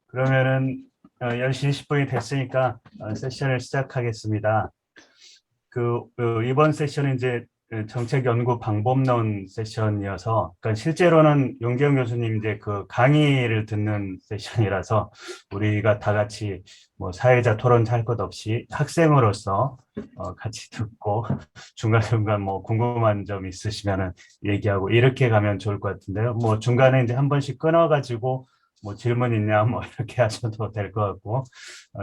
그러면은 10시 20분이 됐으니까 세션을 시작하겠습니다. 이번 세션은 이제 그 정책 연구 방법론 세션이어서, 그러니까 실제로는 용기영 교수님 이제 그 강의를 듣는 세션이라서 우리가 다 같이 뭐 사회자 토론 할 것 없이 학생으로서 같이 듣고 중간중간 뭐 궁금한 점 있으시면은 얘기하고 이렇게 가면 좋을 것 같은데요. 뭐 중간에 이제 한 번씩 끊어가지고 뭐 질문 있냐 뭐 이렇게 하셔도 될 것 같고,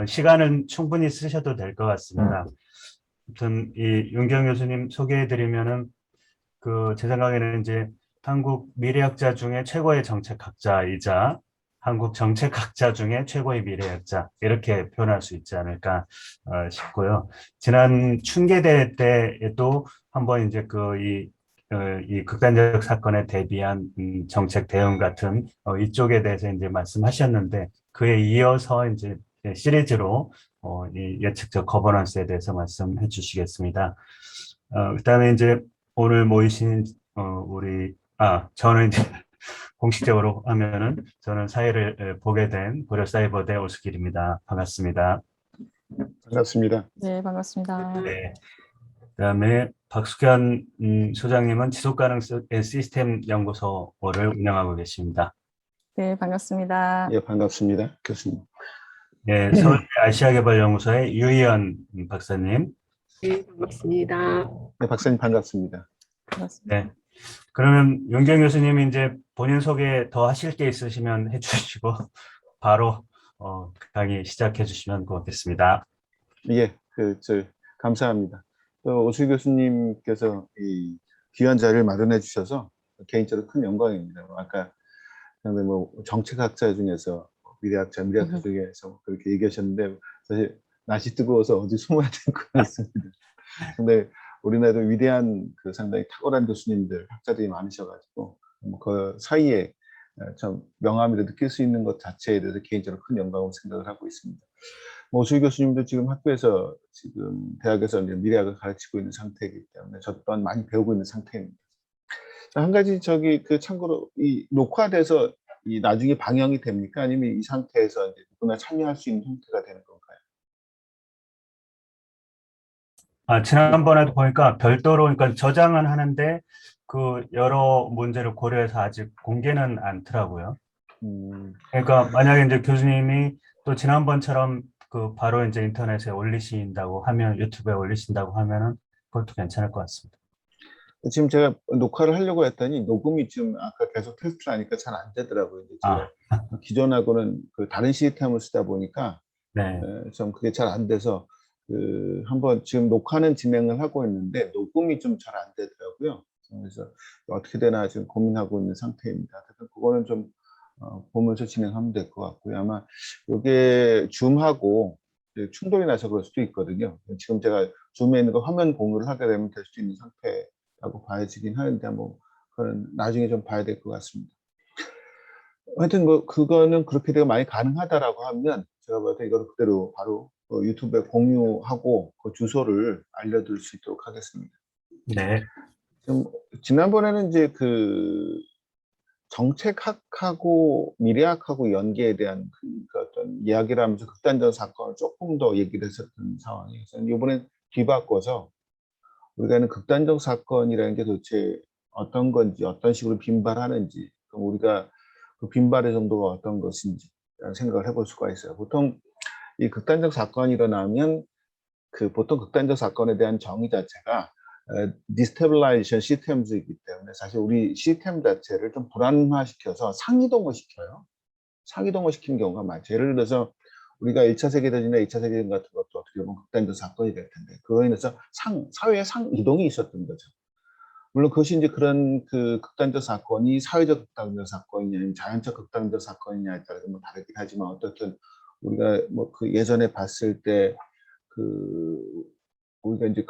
시간은 충분히 쓰셔도 될 것 같습니다. 아무튼 이 윤경 교수님 소개해드리면은 제 생각에는 이제 한국 미래학자 중에 최고의 정책학자이자 한국 정책학자 중에 최고의 미래학자, 이렇게 표현할 수 있지 않을까 싶고요. 지난 춘계대 때에도 한번 이제 이 극단적 사건에 대비한 정책 대응 같은 이쪽에 대해서 이제 말씀하셨는데, 그에 이어서 이제 시리즈로 이 예측적 거버넌스에 대해서 말씀해 주시겠습니다. 그다음에 이제 오늘 모이신 저는 이제 공식적으로 하면은 저는 사회를 보게 된 고려사이버대 오수길입니다. 반갑습니다. 반갑습니다. 네, 반갑습니다. 네. 그다음에 박숙현 소장님은 지속가능성 시스템 연구소를 운영하고 계십니다. 네, 반갑습니다. 예, 반갑습니다. 교수님. 네, 서울 아시아개발연구소의 유희연 박사님. 네, 반갑습니다. 네, 박사님 반갑습니다. 반갑습니다. 네. 그러면 윤경 교수님이 이제 본인 소개 더 하실 게 있으시면 해주시고 바로 강의 시작해 주시면 고맙겠습니다. 예, 감사합니다. 또 오수 교수님께서 이 귀한 자리를 마련해 주셔서 개인적으로 큰 영광입니다. 아까 뭐 정책학자 중에서 미래학자 중에서 그렇게 얘기하셨는데 사실 날씨 뜨거워서 어디 숨어야 될 것 같습니다. 근데 우리나라도 위대한 상당히 탁월한 교수님들, 학자들이 많으셔가지고 그 사이에 참 명암이를 느낄 수 있는 것 자체에 대해서 개인적으로 큰 영광을 생각을 하고 있습니다. 오수희 교수님도 지금 학교에서 지금 대학에서 이제 미래학을 가르치고 있는 상태이기 때문에 저 또한 많이 배우고 있는 상태입니다. 한 가지 참고로 이 녹화돼서 이 나중에 방영이 됩니까? 아니면 이 상태에서 이제 누구나 참여할 수 있는 형태가 되는 건가요? 지난번에도 보니까 별도로, 그러니까 저장은 하는데 여러 문제를 고려해서 아직 공개는 않더라고요. 그러니까 만약에 이제 교수님이 또 지난번처럼 바로 이제 인터넷에 올리신다고 하면, 유튜브에 올리신다고 하면은 그것도 괜찮을 것 같습니다. 지금 제가 녹화를 하려고 했더니 녹음이 지금 아까 계속 테스트를 하니까 잘 안 되더라고요. 제가 기존하고는 다른 시스템을 쓰다 보니까 네. 좀 그게 잘 안 돼서 한번 지금 녹화는 진행을 하고 있는데 녹음이 좀 잘 안 되더라고요. 그래서 어떻게 되나 지금 고민하고 있는 상태입니다. 그래서 그거는 좀 보면서 진행하면 될 것 같고요. 아마 이게 줌하고 충돌이 나서 그럴 수도 있거든요. 지금 제가 줌에 있는 거 화면 공유를 하게 되면 될 수도 있는 상태라고 봐야지긴 하는데 뭐 그건 나중에 좀 봐야 될 것 같습니다. 하여튼 그거는 그렇게 되면 많이 가능하다라고 하면 제가 봤을 때 이거를 그대로 바로 유튜브에 공유하고 그 주소를 알려드릴 수 있도록 하겠습니다. 네. 지난번에는 이제 정책학하고 미래학하고 연계에 대한 어떤 이야기를 하면서 극단적 사건을 조금 더 얘기를 했었던 상황이어서 이번엔 뒤바꿔서 우리가 하는 극단적 사건이라는 게 도대체 어떤 건지, 어떤 식으로 빈발하는지, 그럼 우리가 그 빈발의 정도가 어떤 것인지 생각을 해볼 수가 있어요. 보통 이 극단적 사건이 일어나면 보통 극단적 사건에 대한 정의 자체가 디스테빌라이제이션 시스템이기 때문에 사실 우리 시스템 자체를 좀 불안화시켜서 상이동을 시켜요. 상이동을 시키는 경우가 많죠. 예를 들어서 우리가 1차 세계대전이나 2차 세계대전 같은 것도 어떻게 보면 극단적 사건이 될 텐데 그로 인해서 사회의 상이동이 있었던 거죠. 물론 그것이 이제 그런 극단적 사건이 사회적 극단적 사건이냐, 아니면 자연적 극단적 사건이냐에 따라서 뭐 다르긴 하지만 어떻든 우리가 뭐 예전에 봤을 때 우리가 이제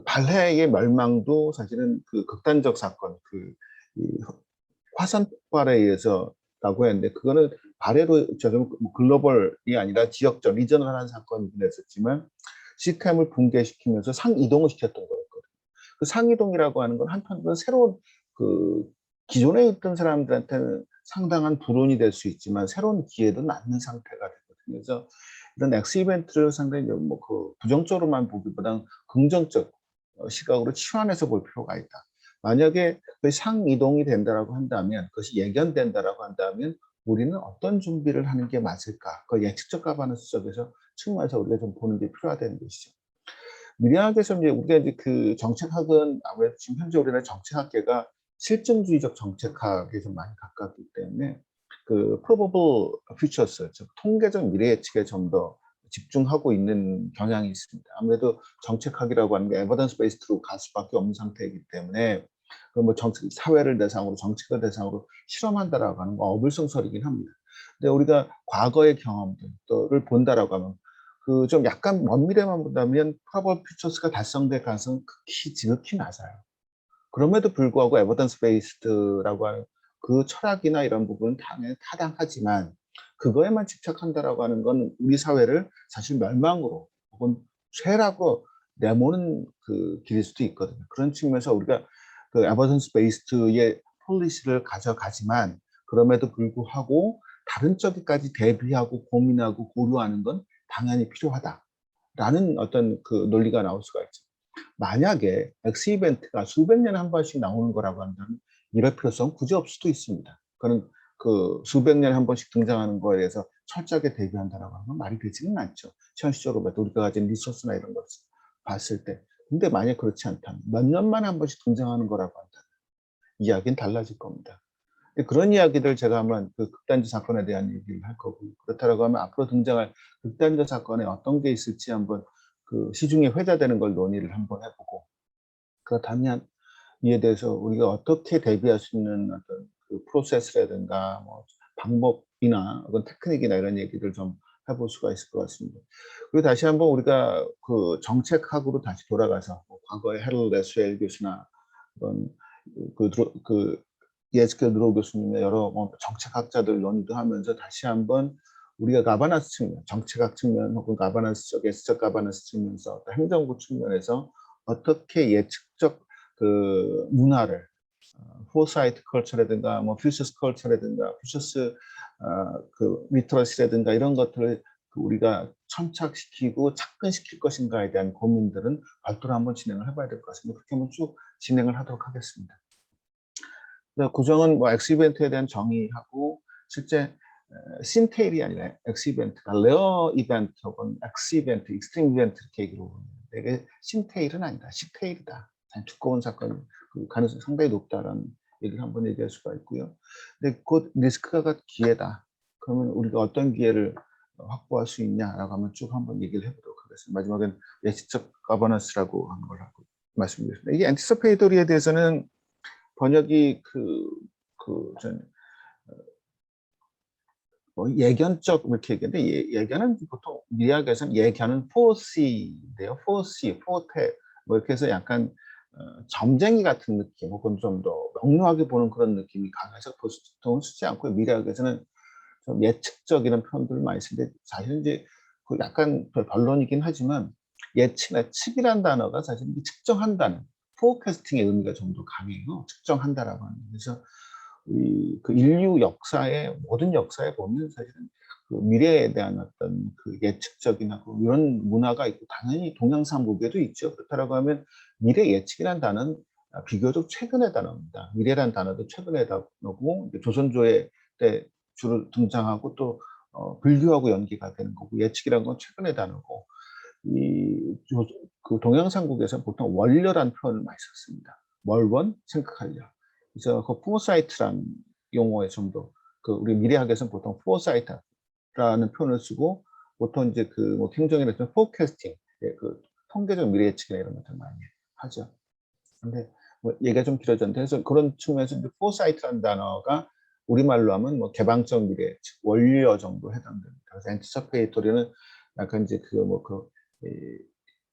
발해의 멸망도 사실은 극단적 사건, 이 화산 폭발에 의해서라고 했는데 그거는 발해로 글로벌이 아니라 지역적 리저널한 사건이긴 했었지만 시스템을 붕괴시키면서 상이동을 시켰던 거였거든요. 그 상이동이라고 하는 건 한편으로는 새로운 기존에 있던 사람들한테는 상당한 불운이 될 수 있지만 새로운 기회도 낳는 상태가 되거든요. 그래서 이런 X 이벤트를 상당히 뭐 그 부정적으로만 보기보다는 긍정적 시각으로 치환해서 볼 필요가 있다. 만약에 그 상이동이 된다라고 한다면, 그것이 예견된다라고 한다면 우리는 어떤 준비를 하는 게 맞을까? 그 예측적 가바넌스 쪽에서 측면에서 우리가 좀 보는 게 필요하다는 것이죠. 미래학에서 이제 우리가 이제 그 정책학은 아무래도 지금 현재 우리나라 정책학계가 실증주의적 정책학에 좀 많이 가깝기 때문에 그 probable futures, 즉 통계적 미래 예측에 좀 더 집중하고 있는 경향이 있습니다. 아무래도 정책학이라고 하는 게 에비던스 베이스드로 갈 수밖에 없는 상태이기 때문에 그 뭐 정책 사회를 대상으로 정책을 대상으로 실험한다라고 하는 건 어불성설이긴 합니다. 근데 우리가 과거의 경험들을 본다라고 하면 그 좀 약간 먼 미래만 본다면 probable futures가 달성될 가능성은 지극히 낮아요. 그럼에도 불구하고 에비던스 베이스드라고 하는 그 철학이나 이런 부분은 당연히 타당하지만 그거에만 집착한다라고 하는 건 우리 사회를 사실 멸망으로 혹은 쇠락으로 내모는 그 길일 수도 있거든요. 그런 측면에서 우리가 그 에비던스 베이스드의 폴리시를 가져가지만 그럼에도 불구하고 다른 쪽에까지 대비하고 고민하고 고려하는 건 당연히 필요하다라는 어떤 그 논리가 나올 수가 있죠. 만약에 X 이벤트가 수백 년에 한 번씩 나오는 거라고 한다면 이럴 필요성 굳이 없을 수도 있습니다. 그는 그 수백 년에 한 번씩 등장하는 거에 대해서 철저하게 대비한다라고 하는 건 말이 되지는 않죠. 현실적으로 봐도 우리가 가진 리소스나 이런 것을 봤을 때. 근데 만약 그렇지 않다면 몇 년 만에 한 번씩 등장하는 거라고 한다면 이야기는 달라질 겁니다. 그런 이야기들 제가 한번 그 극단적 사건에 대한 얘기를 할 거고, 그렇다라고 하면 앞으로 등장할 극단적 사건에 어떤 게 있을지 한번 그 시중에 회자되는 걸 논의를 한번 해보고, 그렇다면 이에 대해서 우리가 어떻게 대비할 수 있는 어떤 그 프로세스라든가 뭐 방법이나 어떤 테크닉이나 이런 얘기를 좀 해볼 수가 있을 것 같습니다. 그리고 다시 한번 우리가 그 정책학으로 다시 돌아가서 뭐 과거에 헤럴드 에스웰 교수나 그런 그 예스켈 드로우 교수님의 여러 뭐 정책학자들 논의도 하면서 다시 한번 우리가 가바나스 측면, 정책학 측면 혹은 가바나스 쪽, 예측적 가바나스 측면에서 행정부 측면에서 어떻게 예측적 그 문화를 포사이트 컬처라든가 뭐 퓨처스 컬처라든가 퓨처스 그 리터러시라든가 이런 것들을 그 우리가 천착시키고 착근시킬 것인가에 대한 고민들은 별도로 한번 진행을 해봐야 될 것 같습니다. 그렇게 한번 쭉 진행을 하도록 하겠습니다. 구정은 뭐 X 이벤트에 대한 정의하고 실제 신테일이 아니라 X 이벤트가 레어 이벤트 혹은 X 이벤트, 익스트림 이벤트 이렇게 얘기를 하는데 이게 신테일은 아니다, 식테일이다. 두꺼운 사건 그 가능성이 상당히 높다라는 얘기를 한번 얘기할 수가 있고요. 근데 곧 리스크가 기회다. 그러면 우리가 어떤 기회를 확보할 수 있냐라고 하면 쭉 한번 얘기를 해보도록 하겠습니다. 마지막엔 예측적 가버넌스라고 하는 걸 하고 말씀드리겠습니다. 이게 엔티시페이토리에 대해서는 번역이 뭐 예견적 이렇게 얘기하는데 예견은 보통 미학에서는 예견은 foresee인데요. foresee, foretell 뭐 이렇게 해서 약간 점쟁이 같은 느낌 혹은 좀 더 명료하게 보는 그런 느낌이 강해서 보통은 쓰지 않고 미래학에서는 좀 예측적이라는 표현들을 많이 쓰는데 사실 이제 그 약간 변론이긴 하지만 예측이란 단어가 사실 측정한다는 포캐스팅의 의미가 좀 더 강해요. 측정한다라고 하는. 그래서 그 인류 역사의 모든 역사에 보면 사실은 그 미래에 대한 어떤 그 예측적이나 이런 문화가 있고 당연히 동양삼국에도 있죠. 그렇다고 하면 미래 예측이라는 단어는 비교적 최근의 단어입니다. 미래라는 단어도 최근의 단어고 조선조의 때 주로 등장하고 또 불교하고 연계가 되는 거고 예측이라는 건 최근의 단어고 그 동양삼국에서 보통 원려란 표현을 많이 썼습니다. 멀원 생각하려. 그래서 그 포사이트란 용어에 좀 더 그 우리 미래학에서는 보통 포사이트라는 표현을 쓰고 보통 이제 그 뭐 행정이나 포캐스팅, 그 통계적 미래 예측이나 이런 것들 많이 하죠. 근데 뭐 얘기가 좀 길어졌는데 그래서 그런 측면에서 이제 포사이트라는 단어가 우리말로 하면 뭐 개방적 미래 예측, 원려 정도 해당됩니다. 그래서 엔티시페이토리는 약간 이제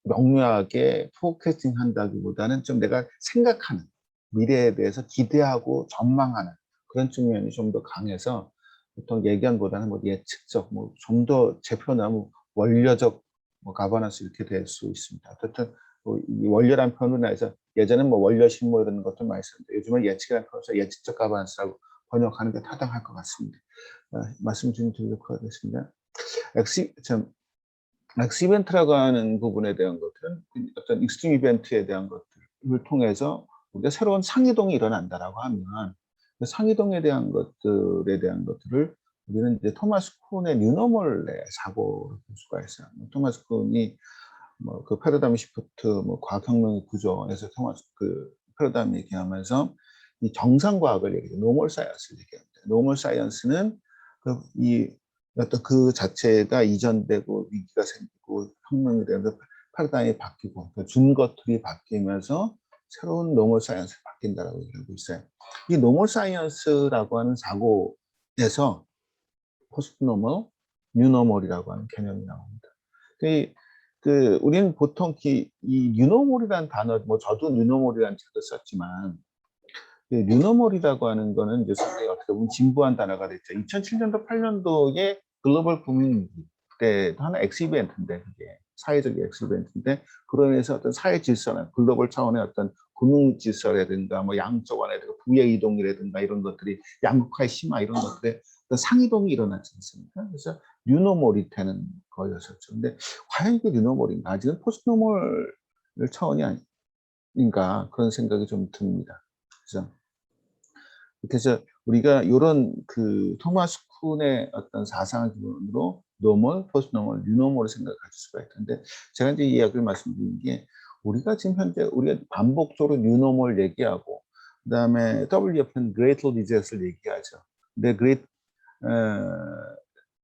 명료하게 포캐스팅 한다기보다는 좀 내가 생각하는 미래에 대해서 기대하고 전망하는 그런 측면이 좀 더 강해서 보통 예견보다는 뭐 예측적, 뭐 좀 더 제 표현하면 원려적 뭐 가버넌스 이렇게 될 수 있습니다. 어쨌든 이 원려란 표현으로 해서 예전엔 뭐 원려심 뭐 이런 것들 많이 썼는데 요즘은 예측이라는 표현에서 예측적 가버넌스라고 번역하는 게 타당할 것 같습니다. 말씀 좀 드리도록 하겠습니다. 엑스이벤트라고 하는 부분에 대한 것들은 어떤 익스트림 이벤트에 대한 것들을 통해서 우리가 새로운 상이동이 일어난다라고 하면 그 상이동에 대한 것들을 우리는 이제 토마스 쿤의 뉴노멀의 사고를 볼 수가 있어요. 토마스 쿤이 뭐 그 패러다임 시프트, 뭐 과학혁명의 구조에서 그 패러다임 얘기하면서 이 정상과학을 얘기해요. 노멀 사이언스를 얘기합니다. 노멀 사이언스는 어떤 그 자체가 이전되고 위기가 생기고 혁명이 되면서 패러다임이 바뀌고 준 것들이 바뀌면서 새로운 노멀 사이언스가 바뀐다라고 얘기하고 있어요. 이 노멀 사이언스라고 하는 사고에서 포스트 노멀, 뉴 노멀이라고 하는 개념이 나옵니다. 우리는 보통 이 뉴노멀이라는 단어, 뭐 저도 뉴노멀이라는 책을 썼지만, 뉴노멀이라고 하는 거는 이제 상당히 어떻게 보면 진부한 단어가 됐죠. 2007년도, 8년도에 글로벌 금융 때도 하나 엑스이벤트인데, 그게 사회적 엑스이벤트인데, 그로 인해서 어떤 사회 질서나 글로벌 차원의 어떤 금융 질서라든가, 뭐 양적 완화라든가, 부의 이동이라든가 이런 것들이 양극화의 심화 이런 것들에 상이동이 일어나지 않습니까? 그래서 뉴노멀이 되는 거였었죠. 근데 과연 이게 뉴노멀인가? 아직은 포스트노멀 차원이 아닌가 그런 생각이 좀 듭니다. 그래서 우리가 이런 그 토마스 쿤의 어떤 사상 기본으로 노멀, 포스트노멀, 뉴노멀을 생각할 수가 있는데 제가 이제 이 이야기를 말씀드린 게 우리가 지금 현재 우리가 반복적으로 뉴노멀 얘기하고 그다음에 WF는 Great Reset을 얘기하죠. 근데 Great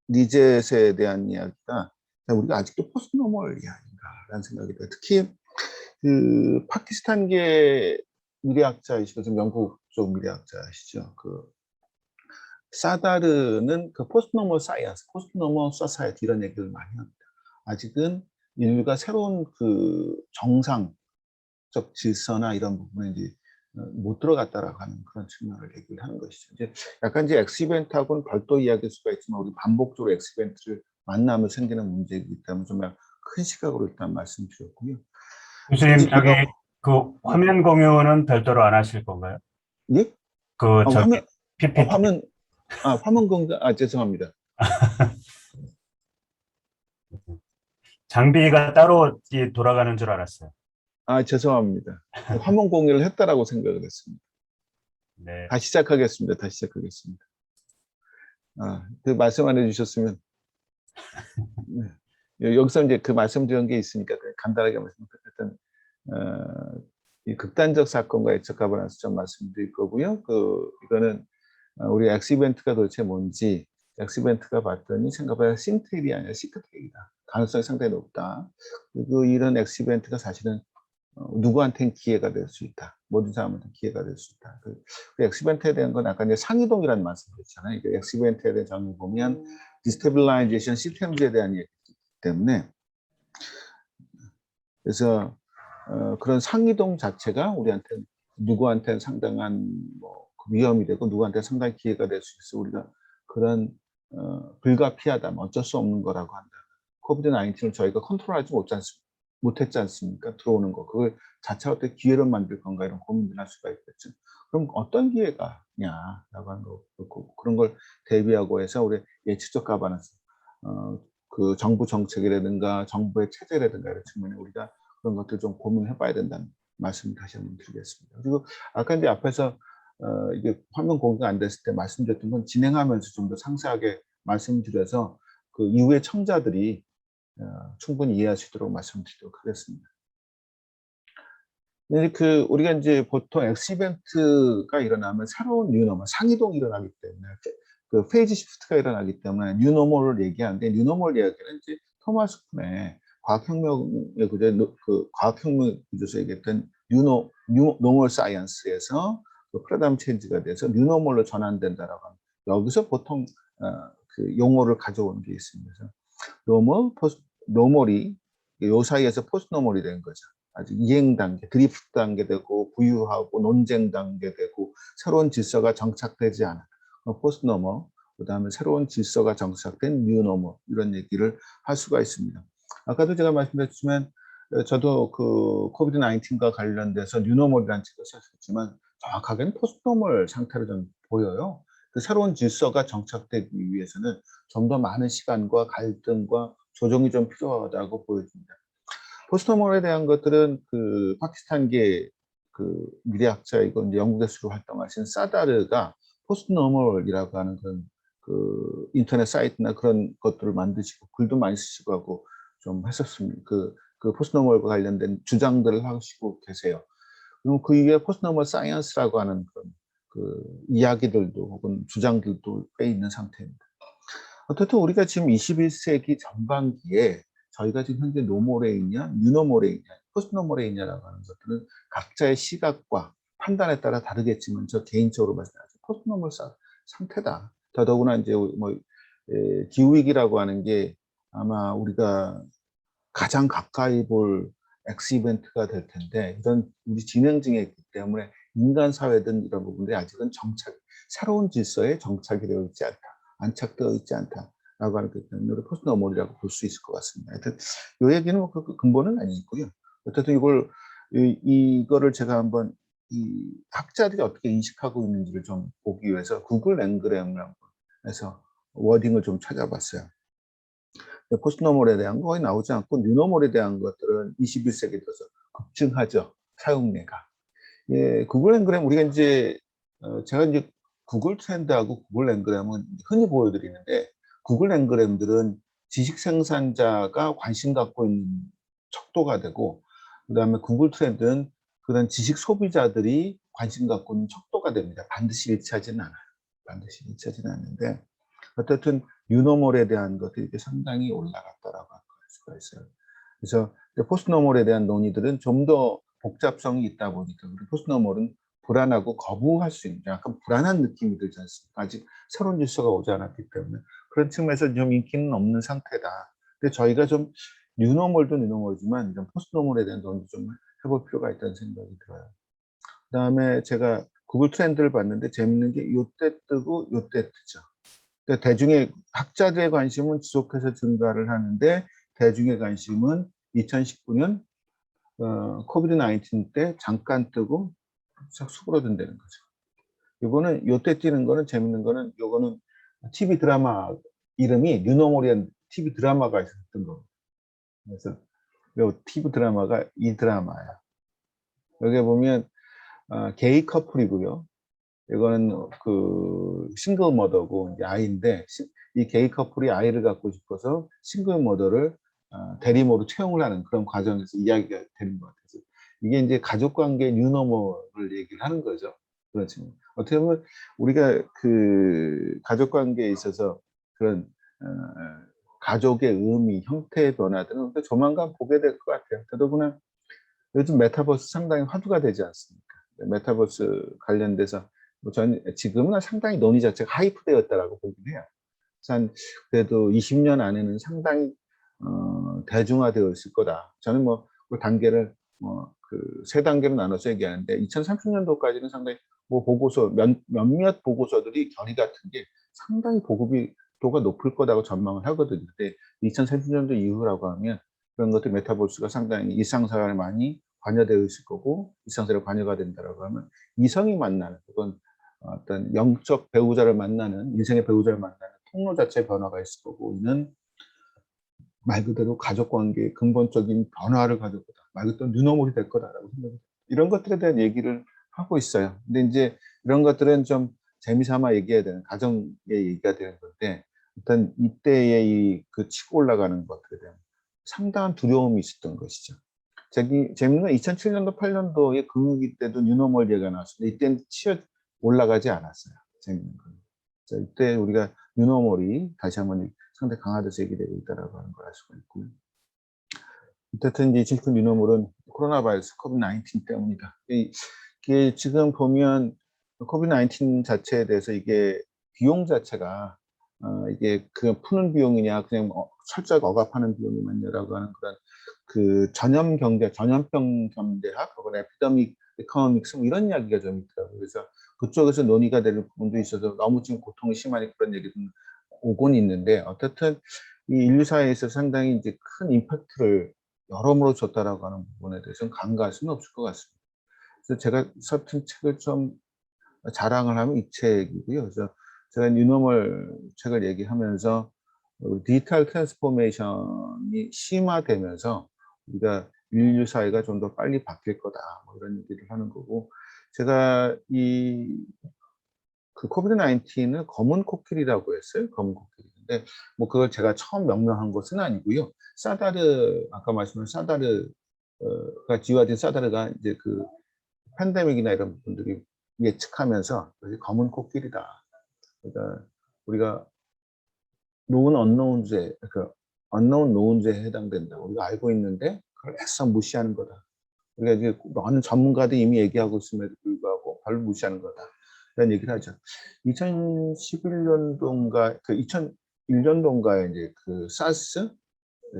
리셋에 대한 이야기가 우리가 아직도 포스트노멀 이야기인가라는 생각이 들어요. 특히 그 파키스탄계 미래학자이시고 좀 영국 쪽 미래학자시죠. 그 사다르는 그 포스트노멀 사이언스, 포스트노멀 소사이티 이런 얘기를 많이 합니다. 아직은 인류가 새로운 그 정상적 질서나 이런 부분에 이제 못 들어갔다라고 하는 그런 측면을 얘기를 하는 것이죠. 이제 약간 이제 엑스이벤트하고는 별도 이야기일 수가 있지만 우리 반복적으로 엑스이벤트를 만나면 생기는 문제이기 때문에 정말 큰 시각으로 일단 말씀드렸고요. 교수님, 저기 그 화면 공유는 별도로 안 하실 건가요? 예? 그 저기 PPT. 화면 공유, 죄송합니다. 장비가 따로 돌아가는 줄 알았어요. 죄송합니다. 화면 공유를 했다라고 생각을 했습니다. 네. 다시 시작하겠습니다. 그 말씀 안 해주셨으면. 네. 여기서 이제 그 말씀드린 게 있으니까 간단하게 말씀드렸던, 이 극단적 사건과 예측 가버넌스 좀 말씀드릴 거고요. 이거는 우리 엑스이벤트가 도대체 뭔지, 엑스이벤트가 봤더니 생각보다 싱테일이 아니라 시크테일이다. 가능성이 상당히 높다. 그리고 이런 엑스이벤트가 사실은 누구한테는 기회가 될 수 있다. 모든 사람한테 기회가 될 수 있다. 그 엑스이벤트에 대한 건 아까 이제 상이동이라는 말씀드렸잖아요. 엑스이벤트에 대한 정의 보면 디스테빌라이제이션 시스템즈에 대한 얘기이기 때문에 그래서 그런 상이동 자체가 우리한테 누구한테는 상당한 뭐 위험이 되고 누구한테 상당히 기회가 될 수 있어. 우리가 그런 불가피하다면 어쩔 수 없는 거라고 한다. 코비드 19을 저희가 컨트롤하지 못했지 않습니까? 들어오는 거. 그걸 자체가 어떻게 기회로 만들 건가 이런 고민을 할 수가 있겠죠. 그럼 어떤 기회가냐라고 하는 거 그런 걸 대비하고 해서 우리 예측적 가버넌스, 그 정부 정책이라든가 정부의 체제라든가 이런 측면에 우리가 그런 것들 좀 고민해 봐야 된다는 말씀 다시 한번 드리겠습니다. 그리고 아까 이제 앞에서 이게 화면 공개가 안 됐을 때 말씀드렸던 건 진행하면서 좀 더 상세하게 말씀드려서 그 이후에 청자들이 충분히 이해할 수 있도록 말씀드리도록 하겠습니다. 우리가 이제 보통 엑스이벤트가 일어나면 새로운 뉴노멀, 상이동이 일어나기 때문에 그 페이지 시프트가 일어나기 때문에 뉴노멀을 얘기하는데 뉴노멀 이야기는 이제 토마스 쿤의 과학혁명의 과학혁명 구조에서 얘기했던 노멀 사이언스에서 그 패러다임 체인지가 돼서 뉴노멀로 전환된다라고 합니다. 여기서 보통 그 용어를 가져오는 게 있습니다. 노멀이 요 사이에서 포스트 노멀이 된 거죠. 아직 이행 단계, 드리프트 단계 되고 부유하고 논쟁 단계 되고 새로운 질서가 정착되지 않은 포스트 노멀, 그다음에 새로운 질서가 정착된 뉴 노멀 이런 얘기를 할 수가 있습니다. 아까도 제가 말씀드렸지만 저도 그 코비드 19과 관련돼서 뉴 노멀이라는 책을 썼었지만 정확하게는 포스트 노멀 상태로 좀 보여요. 그 새로운 질서가 정착되기 위해서는 좀 더 많은 시간과 갈등과 조정이 좀 필요하다고 보여집니다. 포스트노멀에 대한 것들은 그 파키스탄계 그 미래학자이고 이제 영국에서 활동하신 사다르가 포스트노멀이라고 하는 그 인터넷 사이트나 그런 것들을 만드시고 글도 많이 쓰시고 하고 좀 했었습니다. 그 포스트노멀과 관련된 주장들을 하시고 계세요. 그리고 그 이게 포스트노멀 사이언스라고 하는 그 이야기들도 혹은 주장들도 꽤 있는 상태입니다. 어쨌든 우리가 지금 21세기 전반기에 저희가 지금 현재 노멀에 있냐, 뉴노멀에 있냐, 포스트노멀에 있냐라고 하는 것들은 각자의 시각과 판단에 따라 다르겠지만 저 개인적으로 봤을 때 포스트노멀 상태다. 더더구나 이제 뭐 기후위기라고 하는 게 아마 우리가 가장 가까이 볼 X 이벤트가 될 텐데 이런 우리 진행 중에 있기 때문에 인간 사회든 이런 부분들이 아직은 새로운 질서에 정착이 되어 있지 않다. 안착되어 있지 않다라고 하기 때문에 우리 포스트노멀이라고 볼 수 있을 것 같습니다. 하여튼 이 얘기는 뭐 그 근본은 아니고요. 어쨌든 이거를 제가 한번 이 학자들이 어떻게 인식하고 있는지를 좀 보기 위해서 구글 앵그램을 해서 워딩을 좀 찾아봤어요. 포스트노멀에 대한 거 거의 나오지 않고 뉴노멀에 대한 것들은 21세기 들어서 급증하죠. 사용례가. 예, 구글 앵그램 우리가 이제 제가 이제 구글 트렌드하고 구글 앵그램은 흔히 보여드리는데 구글 앵그램들은 지식 생산자가 관심 갖고 있는 척도가 되고 그다음에 구글 트렌드는 그런 지식 소비자들이 관심 갖고 있는 척도가 됩니다. 반드시 일치하지는 않아요. 반드시 일치하지는 않는데 어쨌든 뉴노멀에 대한 것들이 상당히 올라갔다라고 할 수가 있어요. 그래서 포스트노멀에 대한 논의들은 좀 더 복잡성이 있다 보니까 우리 포스트노멀은 불안하고 거부할 수 있는 약간 불안한 느낌이 들지 않습니까? 아직 새로운 질서가 오지 않았기 때문에 그런 측면에서 좀 인기는 없는 상태다. 근데 저희가 좀 뉴노멀도 뉴노멀이지만 좀 포스트노멀에 대한 논의 좀 해볼 필요가 있다는 생각이 들어요. 그다음에 제가 구글 트렌드를 봤는데 재밌는 게 요때 뜨고 요때 뜨죠. 그러니까 대중의 학자들의 관심은 지속해서 증가를 하는데 대중의 관심은 2019년 코비드 19 때 잠깐 뜨고 싹 수그러든다는 거죠. 이거는 요때 뛰는 거는 재밌는 거는 요거는 TV 드라마 이름이 뉴노멀이라는 TV 드라마가 있었던 겁니다. 그래서 요 TV 드라마가 이 드라마야. 여기 보면 게이 커플이고요. 이거는 그 싱글 머더고 이제 아이인데 이 게이 커플이 아이를 갖고 싶어서 싱글 머더를 대리모로 채용을 하는 그런 과정에서 이야기가 되는 것 같아서 이게 이제 가족관계 뉴노멀을 얘기를 하는 거죠. 그렇죠. 어떻게 보면 우리가 그 가족관계에 있어서 그런 가족의 의미, 형태의 변화들은 조만간 보게 될 것 같아요. 더더구나 요즘 메타버스 상당히 화두가 되지 않습니까? 메타버스 관련돼서 지금은 상당히 논의 자체가 하이프되었다라고 보긴 해요. 그래도 20년 안에는 상당히 대중화되어 있을 거다. 저는 그 단계를 그 세 단계로 나눠서 얘기하는데 2030년도까지는 상당히 보고서 몇몇 보고서들이 결의 같은 게 상당히 보급도가 높을 거라고 전망을 하거든요. 근데 2030년도 이후라고 하면 그런 것들 메타버스가 상당히 일상생활에 많이 관여되어 있을 거고 일상생활에 관여가 된다라고 하면 이성이 만나는 그건 어떤 영적 배우자를 만나는 인생의 배우자를 만나는 통로 자체의 변화가 있을 거고 이는 말 그대로 가족관계의 근본적인 변화를 가져올 거다. 말 그대로 뉴노멀이 될 거다라고 생각합니다. 이런 것들에 대한 얘기를 하고 있어요. 근데 이제 이런 것들은 좀 재미삼아 얘기해야 되는 가정의 얘기가 되는 건데 일단 이때의 그 치고 올라가는 것들에 대한 상당한 두려움이 있었던 것이죠. 재밌는 건 2007년도, 8년도에 금융위기 때도 뉴노멀 얘기가 나왔는데 이때는 올라가지 않았어요. 재밌는 건. 이때 우리가 뉴노멀이 다시 한번 상당히 강화돼서 얘기되고 있다라고 하는 걸 알 수가 있고요. 어쨌든 이제 지금 뉴노멀은 코로나 바이러스 코비드 19 때문이다. 이게 지금 보면 코비드 19 자체에 대해서 이게 비용 자체가 이게 그냥 푸는 비용이냐 그냥 철저하게 억압하는 비용이 맞냐라고 하는 그런 그 전염병 경제학 혹은 에피데믹 이코노믹스 이런 이야기가 좀 있더라고요. 그래서 그쪽에서 논의가 되는 부분도 있어서 너무 지금 고통이 심하니 그런 얘기도 오곤 있는데 어쨌든 이 인류 사회에 서 상당히 이제 큰 임팩트를 여러모로 줬다라고 하는 부분에 대해서는 간과할 수는 없을 것 같습니다. 그래서 제가 썼던 책을 좀 자랑을 하면 이 책이고요. 그래서 제가 뉴노멀 책을 얘기하면서 디지털 트랜스포메이션이 심화되면서 우리가 인류 사회가 좀 더 빨리 바뀔 거다, 뭐 이런 얘기를 하는 거고, 제가 그 코비드 19을 검은 코끼리라고 했어요. 검은 코끼리. 근데 뭐 그걸 제가 처음 명명한 것은 아니고요. 사다르, 아까 말씀한 사다르가 지와딘 사다르가 이제 그 팬데믹이나 이런 분들이 예측하면서 검은 코끼리다. 그러니까 우리가 노은 언노운제, 그 언노운 노운제에 해당된다. 우리가 알고 있는데 그걸 애써 무시하는 거다. 우리가 이제 많은 전문가들이 이미 얘기하고 있음에도 불구하고 별로 무시하는 거다. 이런 얘기를 하죠. 2011년도인가, 그 2001년도인가에 이제 그 사스,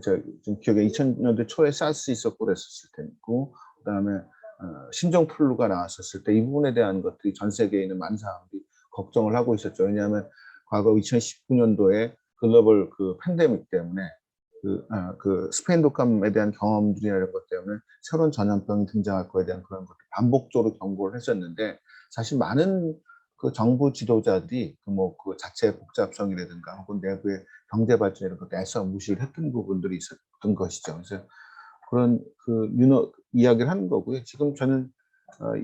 제가 지금 기억에 2000년대 초에 사스 있었고 그랬었을 테고, 그 다음에 신종플루가 나왔었을 때 이 부분에 대한 것들이 전 세계에 있는 많은 사람들이 걱정을 하고 있었죠. 왜냐하면 과거 2019년도에 글로벌 그 팬데믹 때문에 그 스페인 독감에 대한 경험들이나 이런 것 때문에 새로운 전염병이 등장할 거에 대한 그런 것들 반복적으로 경고를 했었는데, 사실 많은 그 정부 지도자들이 그 자체의 복잡성이라든가 혹은 내부의 경제 발전 이런 것들 애써 무시를 했던 부분들이 있었던 것이죠. 그래서 그런 그 이야기를 하는 거고요. 지금 저는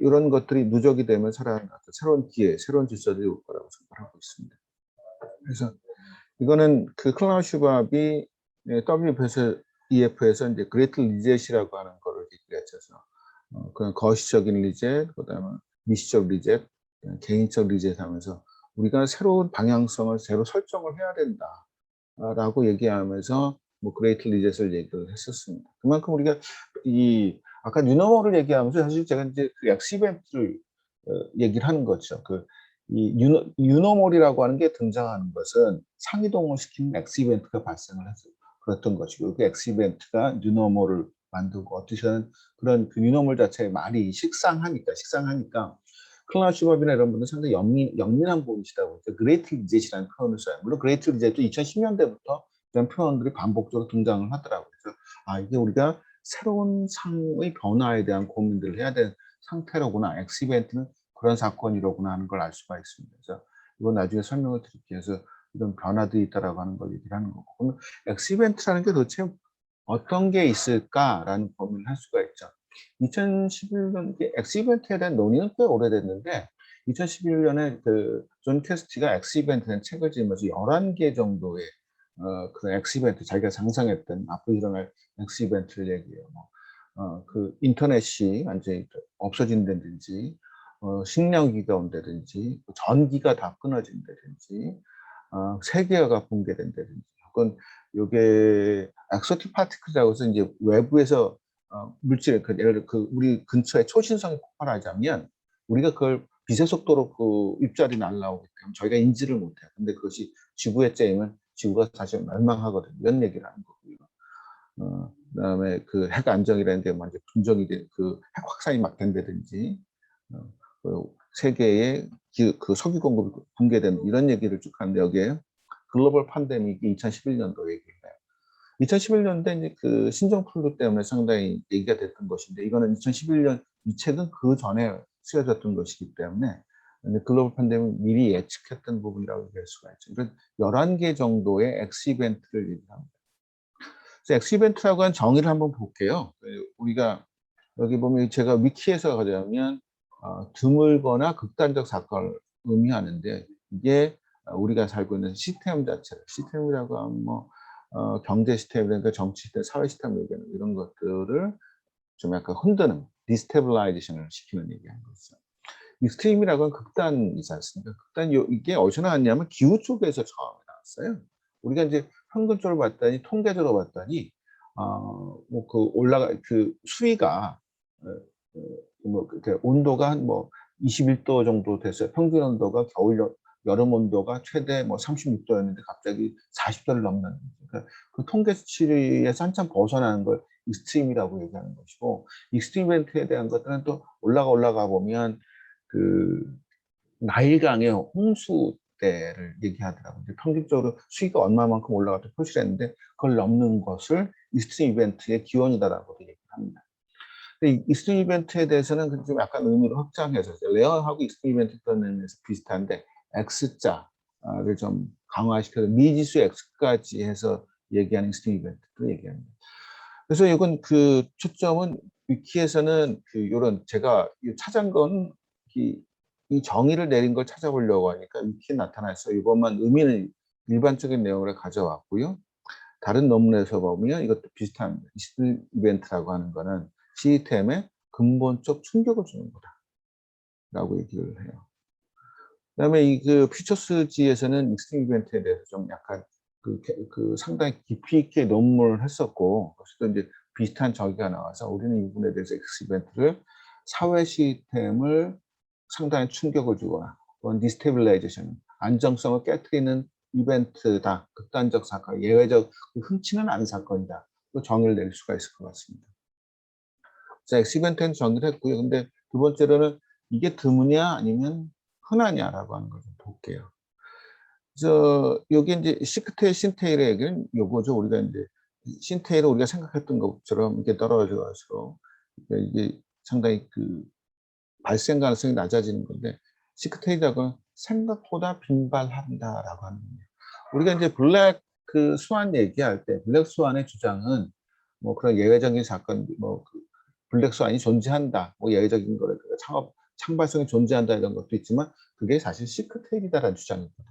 이런 것들이 누적이 되면 살아나는 새로운 기회, 새로운 질서들이 올 거라고 생각하고 있습니다. 그래서 이거는 그 클라우스 슈밥이 WEF에서 이제 그레이트 리젯이라고 하는 거를 얘기해서 그런 거시적인 리젯, 그다음에 미시적 리젯, 개인적 리젯 하면서 우리가 새로운 방향성을 새로 설정을 해야 된다라고 얘기하면서 뭐 그레이트 리젯을 얘기를 했었습니다. 그만큼 우리가 아까 뉴노멀을 얘기하면서 사실 제가 이제 그 엑시벤트를 얘기를 하는 거죠. 이 유노몰이라고 하는 게 등장하는 것은 상이동을 시키는 엑시벤트가 발생을 해서 그랬던 것이고, 그 엑시벤트가 뉴노몰을 만들고 어떻게든 그런 그 뉴노몰 자체의 말이 식상하니까 클라우스 슈밥이나 이런 분들은 상당히 영민한 분이시다고 그레이트 리젯이라는 표현을 써요. 물론 그레이트 리젯도 2010년대부터 이런 표현들이 반복적으로 등장을 하더라고요. 그래서 이게 우리가 새로운 상의 변화에 대한 고민들을 해야 되는 상태로구나. 엑시벤트는 그런 사건이로구나 하는 걸 알 수가 있습니다. 그래서 이건 나중에 설명을 드릴게요. 그래서 이런 변화들이 있다라고 하는 걸 얘기를 하는 거고. 그러면 엑시벤트라는 게 도대체 어떤 게 있을까라는 고민을 할 수가 있죠. 2011년 엑시벤트에 대한 논의는 꽤 오래됐는데 2011년에 그 존 캐스티가 엑시벤트라는 책을 지으면서 11개 정도의 그 엑시벤트, 자기가 상상했던 앞으로 일어날 엑시벤트를 얘기해요. 그 인터넷이 완전히 없어진다든지, 식량위기가 온다든지, 전기가 다 끊어진다든지, 세계화가 붕괴된다든지, 혹은 요게 엑소틱 파티클이라고 해서 이제 외부에서 물질, 예를 들어 우리 근처에 초신성이 폭발하자면 우리가 그걸 빛의 속도로 그 입자리 날라오기 때문에 저희가 인지를 못해요. 근데 그것이 지구에 째이면 지구가 사실 멸망하거든요. 이런 얘기를 하는 거고요. 그다음에 그 핵 안정이라는 게 완전 분정이 된 그 핵 확산이 막 된다든지, 그 세계의 그 석유 공급이 붕괴된 이런 얘기를 쭉 하는데, 여기에 글로벌 팬데믹이 2011년도 얘기를 해요. 2011년대 이제 그 신종플루 때문에 상당히 얘기가 됐던 것인데, 이거는 2011년 이 책은 그 전에 쓰여졌던 것이기 때문에 글로벌 팬데믹 미리 예측했던 부분이라고 얘기할 수가 있죠. 이런 11개 정도의 엑시벤트를 얘기합니다. 그래서 엑시벤트라고 하는 정의를 한번 볼게요. 우리가 여기 보면 제가 위키에서 가자면 드물거나 극단적 사건을 의미하는데, 이게 우리가 살고 있는 시스템 자체를, 시스템이라고 하면 뭐 경제 시스템이라든가 정치 시스템, 사회 시스템 얘기하는 이런 것들을 좀 약간 흔드는 디스테빌라이제이션을 시키는 얘기하는 거죠. 익스트림이라고 하는 극단이지 않습니까? 이게 어디서 나왔냐면 기후 쪽에서 처음에 나왔어요. 우리가 이제 평균적으로 봤더니, 통계적으로 봤더니 뭐 그 수위가 뭐 이렇게 온도가 한 뭐 21도 정도 됐어요. 평균 온도가 여름 온도가 최대 뭐 36도였는데 갑자기 40도를 넘는, 그러니까 그 통계 수치에서 한참 벗어나는 걸 익스트림이라고 얘기하는 것이고, 익스트림 이벤트에 대한 것들은 또 올라가 보면 그 나일강의 홍수 때를 얘기하더라고요. 평균적으로 수위가 얼마만큼 올라가도 표시를 했는데 그걸 넘는 것을 익스트림 이벤트의 기원이다라고 얘기를 합니다. 근데 익스트림 이벤트에 대해서는 좀 약간 의미를 확장해서 레어하고 익스트림 이벤트 그런 의미에서 비슷한데 X자, 좀 강화시켜서 미지수 X까지 해서 얘기하는 익스트림 이벤트를 얘기합니다. 그래서 이건 그 초점은 위키에서는 그 요런 제가 찾은 건 이 정의를 내린 걸 찾아보려고 하니까 위키에 나타나서 이것만 의미는 일반적인 내용을 가져왔고요. 다른 논문에서 보면 이것도 비슷한 익스트림 이벤트라고 하는 거는 시스템에 근본적 충격을 주는 거다라고 얘기를 해요. 그다음에 이 그 퓨처스지에서는 익스트림 이벤트에 대해서 좀 약간 그 상당히 깊이 있게 논문을 했었고, 그래서 이제 비슷한 저기가 나와서 우리는 이 부분에 대해서 익스트림 이벤트를 사회 시스템을 상당히 충격을 주거나 또는 디스테빌라이제이션, 안정성을 깨트리는 이벤트다. 극단적 사건, 예외적 흔치는 않은 사건이다. 또 정의를 내릴 수가 있을 것 같습니다. 자, 익스트림 이벤트는 정의를 했고요. 근데 두 번째로는 이게 드무냐 아니면 흔하냐라고 하는 걸 좀 볼게요. 그래서 여기 이제 시크테일, 신테일의 얘기는 요거죠. 우리가 이제 신테일은 우리가 생각했던 것처럼 이게 떨어져 가지고 이게 상당히 그 발생 가능성이 낮아지는 건데, 시크테일이라고 하면 생각보다 빈발한다라고 하는 거예요. 우리가 이제 블랙 그 스완 얘기할 때 블랙 스완의 주장은 뭐 그런 예외적인 사건, 뭐 그 블랙 스완이 존재한다, 뭐 예외적인 거를 창발성이 존재한다 이런 것도 있지만 그게 사실 시크테일이다라는 주장이거든요.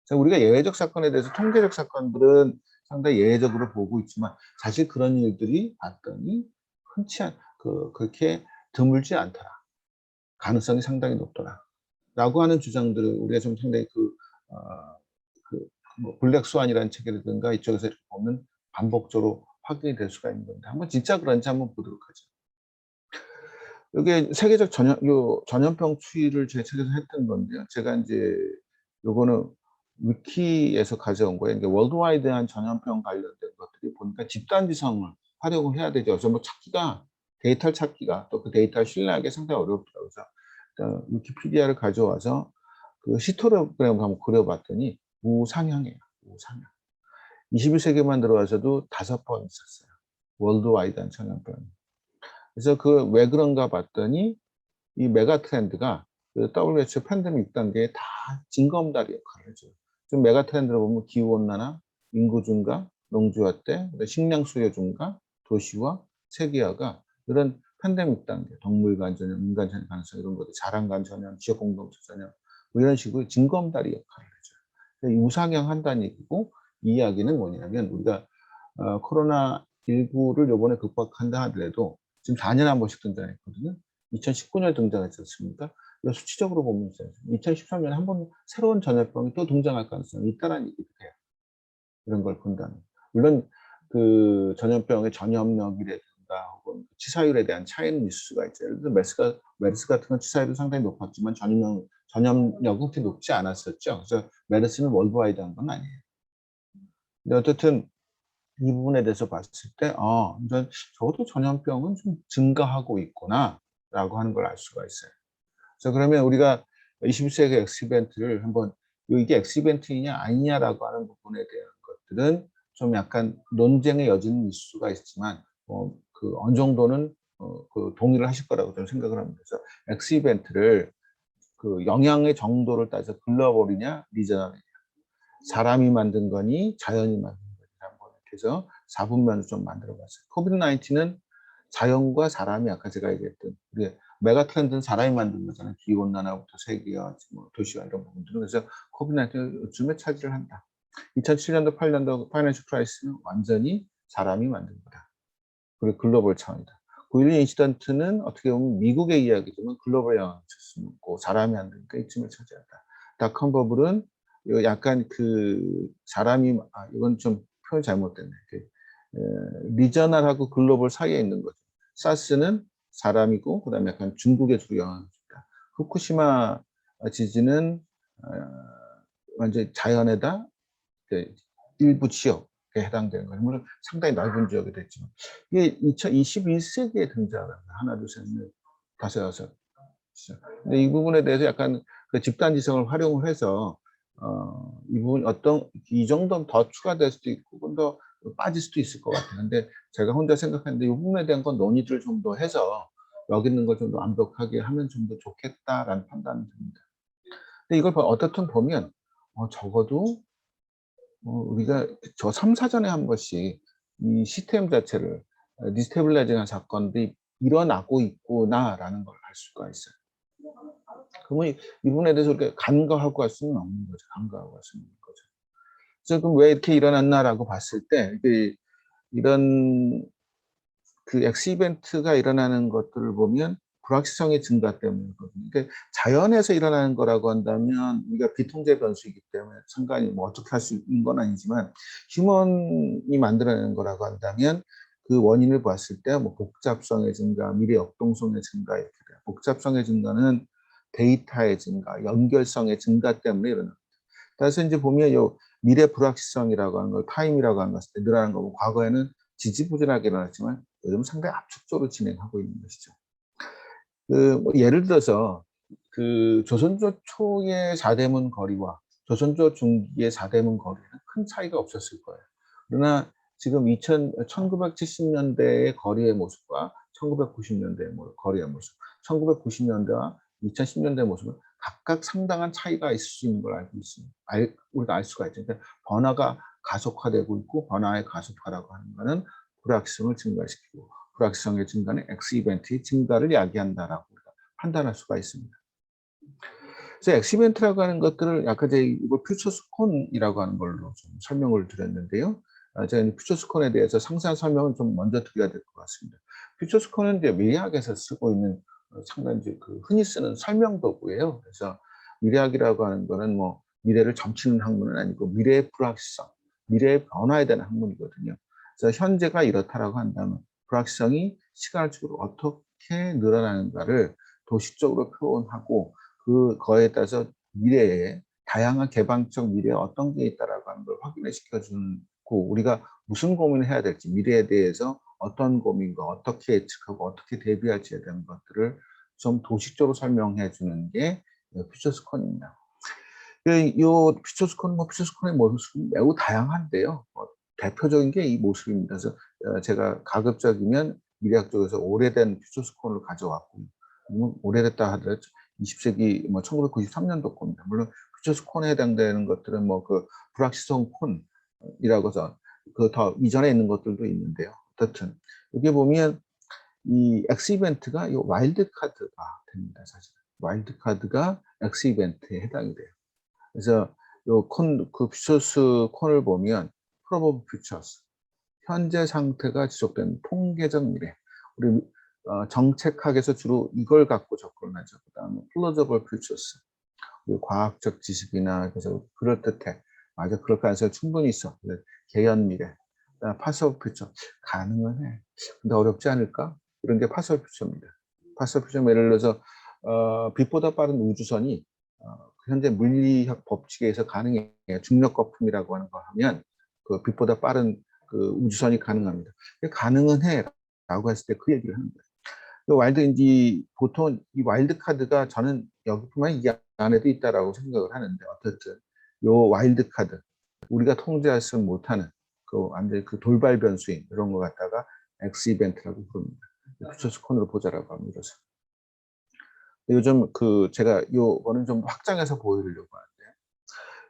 그래서 우리가 예외적 사건에 대해서 통계적 사건들은 상당히 예외적으로 보고 있지만 사실 그런 일들이 봤더니 그렇게 드물지 않더라. 가능성이 상당히 높더라. 라고 하는 주장들을 우리가 좀 상당히 뭐 블랙 스완이라는 책이라든가 이쪽에서 이렇게 보면 반복적으로 확인이 될 수가 있는 건데, 한번 진짜 그런지 한번 보도록 하죠. 이게 세계적 전염병 추이를 제 책에서 했던 건데요. 제가 이제 요거는 위키에서 가져온 거예요. 이게 월드와이드한 전염병 관련된 것들이 보니까 집단지성을 하려고 해야 되죠. 그래서 뭐 데이터를 찾기가 또 그 데이터를 신뢰하기 상당히 어렵더라고요. 그래서 위키피디아를 가져와서 그 히스토그램을 한번 그려봤더니 우상향이에요. 우상향. 21세기만 들어와서도 5번 있었어요. 월드와이드한 전염병. 그래서 그 왜 그런가 봤더니 이 메가 트렌드가 그 WHO 팬데믹 단계에 다 징검다리 역할을 해줘요. 지금 메가 트렌드를 보면 기후온난화, 인구 증가, 농지화 때, 식량 수요 증가, 도시화, 세계화가 이런 팬데믹 단계, 동물 간 전염, 인간 전염 가능성 이런 것들, 자랑 간 전염, 지역 공동체 전염 뭐 이런 식으로 징검다리 역할을 해줘요. 우상향 한다는 얘기고, 이 이야기는 뭐냐면 우리가 코로나19를 요번에 극복한다 하더라도 지금 4년에 한 번씩 등장했거든요. 2019년에 등장했지 않습니까? 이거 수치적으로 보면 2013년에 한 번 새로운 전염병이 또 등장할 가능성이 있다는 얘기도 해요. 이런 걸 본다면. 물론 그 전염병의 전염력이라든가 혹은 치사율에 대한 차이는 있을 수가 있죠. 예를 들어 메르스 같은 건 치사율이 상당히 높았지만 전염력은 그렇게 높지 않았었죠. 그래서 메르스는 월드와이드한 건 아니에요. 근데 어쨌든 이 부분에 대해서 봤을 때, 이제 적어도 전염병은 좀 증가하고 있구나, 라고 하는 걸 알 수가 있어요. 그래서 그러면 우리가 21세기 엑스이벤트를 한번, 이게 엑스이벤트이냐 아니냐라고 하는 부분에 대한 것들은 좀 약간 논쟁의 여지는 있을 수가 있지만, 그 어느 정도는 그 동의를 하실 거라고 저는 생각을 합니다. 그래서 엑스이벤트를 그 영향의 정도를 따져서 글로벌이냐, 리저널이냐, 사람이 만든 거니, 자연이 만든 거니라는 거에 대해서 4분면을 좀 만들어 봤어요. 코비드 19은 자연과 사람이 아까 제가 얘기했던 메가 트렌드는 사람이 만든 거잖아요. 기온난화부터 세계화, 뭐 도시화 이런 부분들은. 그래서 코비드 19는 요즘에 차지를 한다. 2007년도, 8년도 파이낸셜 크라이시스는 완전히 사람이 만든 거다. 그리고 글로벌 차원이다. 9.11 인시던트는 어떻게 보면 미국의 이야기지만 글로벌 영향을 줬고 사람이 안 되니까 이쯤을 차지한다. 닷컴 버블은 약간 그 사람이 이건 좀 표현 잘못됐네. 리저널하고 글로벌 사이에 있는 거죠. 사스는 사람이고 그다음에 약간 중국에 주로 영향을 줍니다. 후쿠시마 지진은 완전 자연에다 일부 지역에 해당되는 거예요. 물론 상당히 넓은 지역이 됐지만 이게 2021세기에 등장하는 하나, 둘, 셋, 넷, 다섯, 여섯. 근데 이 부분에 대해서 약간 그 집단지성을 활용을 해서 이 부분 이 정도는 더 추가될 수도 있고 조금 더 빠질 수도 있을 것 같아요. 근데 제가 혼자 생각하는데 이 부분에 대한 건 논의를 좀 더 해서 여기 있는 걸 좀 더 완벽하게 하면 좀 더 좋겠다라는 판단이 듭니다. 근데 이걸 어떻든 보면 적어도 우리가 저 3, 4전에 한 번씩 이 시스템 자체를 디스테빌라이징한 사건들이 일어나고 있구나라는 걸 알 수가 있어요. 그러면 이 부분에 대해서 이렇게 간과하고 할 수는 없는 거죠. 간과하고 할 수는 없는 거죠. 그래서 그럼 왜 이렇게 일어났나라고 봤을 때 이런 그 엑스 이벤트가 일어나는 것들을 보면 불확실성의 증가 때문이거든요. 그러니까 자연에서 일어나는 거라고 한다면 우리가 비통제 변수이기 때문에 상관이 뭐 어떻게 할 수 있는 건 아니지만 휴먼이 만들어내는 거라고 한다면 그 원인을 봤을 때 뭐 복잡성의 증가, 미래 역동성의 증가 이렇게 돼요. 복잡성의 증가는 데이터의 증가, 연결성의 증가 때문에 일어납니다. 따라서 이제 보면 요 미래 불확실성이라고 하는 걸 타임이라고 하는 것을 늘어나는 거고 과거에는 지지부진하게 일어났지만 요즘 상당히 압축적으로 진행하고 있는 것이죠. 뭐 예를 들어서 그 조선조 초의 사대문 거리와 조선조 중기의 사대문 거리는 큰 차이가 없었을 거예요. 그러나 지금 1970년대의 거리의 모습과 1990년대의 거리의 모습, 1990년대와 2010년대의 모습은 각각 상당한 차이가 있을 수 있는 걸 알고 있습니다. 우리가 알 수가 있죠. 그러니까 변화가 가속화되고 있고 변화의 가속화라고 하는 것은 불확실성을 증가시키고 불확실성의 증가는 X 이벤트의 증가를 야기한다라고 우리가 판단할 수가 있습니다. 그래서 X 이벤트라고 하는 것들을 아까 제가 이걸 퓨처스콘이라고 하는 걸로 좀 설명을 드렸는데요. 제가 퓨처스콘에 대해서 상세한 설명을 좀 먼저 드려야 될 것 같습니다. 퓨처스콘은 이제 미래학에서 쓰고 있는 상당히 그 흔히 쓰는 설명 도구예요. 그래서 미래학이라고 하는 거는 뭐 미래를 점치는 학문은 아니고 미래의 불확실성, 미래의 변화에 대한 학문이거든요. 그래서 현재가 이렇다라고 한다면 불확실성이 시간을 주고 어떻게 늘어나는가를 도식적으로 표현하고 그거에 따라서 미래에 다양한 개방적 미래에 어떤 게 있다라고 하는 걸 확인을 시켜주고 우리가 무슨 고민을 해야 될지 미래에 대해서 어떤 고민과 어떻게 예측하고 어떻게 대비할지에 대한 것들을 좀 도식적으로 설명해 주는 게 퓨처스콘입니다. 이 퓨처스콘의 모습은 매우 다양한데요. 대표적인 게 이 모습입니다. 그래서 제가 가급적이면 미래학 쪽에서 오래된 퓨처스콘을 가져왔고요. 오래됐다 하더라도 20세기 1993년도 콘입니다. 물론 퓨처스콘에 해당되는 것들은 그 불확실성 콘이라고 해서 그 더 이전에 있는 것들도 있는데요. 어쨌든 여기 보면 이 X 이벤트가 이 와일드 카드가 됩니다. 사실 와일드 카드가 X 이벤트에 해당이 돼요. 그래서 그 퓨처스 콘을 보면 프로버블 퓨처스 현재 상태가 지속되는 통계적 미래. 우리 정책학에서 주로 이걸 갖고 접근하죠. 그다음에 플로저블 퓨처스. 과학적 지식이나 그래서 그럴듯해. 맞아, 그럴 가능성이 충분히 있어. 개연 미래. 파서블 퓨처. 가능은 해. 근데 어렵지 않을까? 이런 게 파서블 퓨처입니다. 파서블 퓨처 예를 들어서 빛보다 빠른 우주선이 현재 물리학 법칙에 의해서 가능해요. 중력 거품이라고 하는 거 하면 그 빛보다 빠른 그 우주선이 가능합니다. 가능은 해라고 했을 때 그 얘기를 하는 거예요. 와일드인지 보통 이 와일드 카드가 저는 여기뿐만 이 안에도 있다라고 생각을 하는데 어쨌든 요 와일드 카드 우리가 통제할 수 못하는 그 완전 그 돌발 변수인 이런 거 갖다가 X 이벤트라고 부릅니다. 퓨처스콘으로 보자라고 합니다. 요즘 제가 요거는 좀 확장해서 보여드리려고 하는데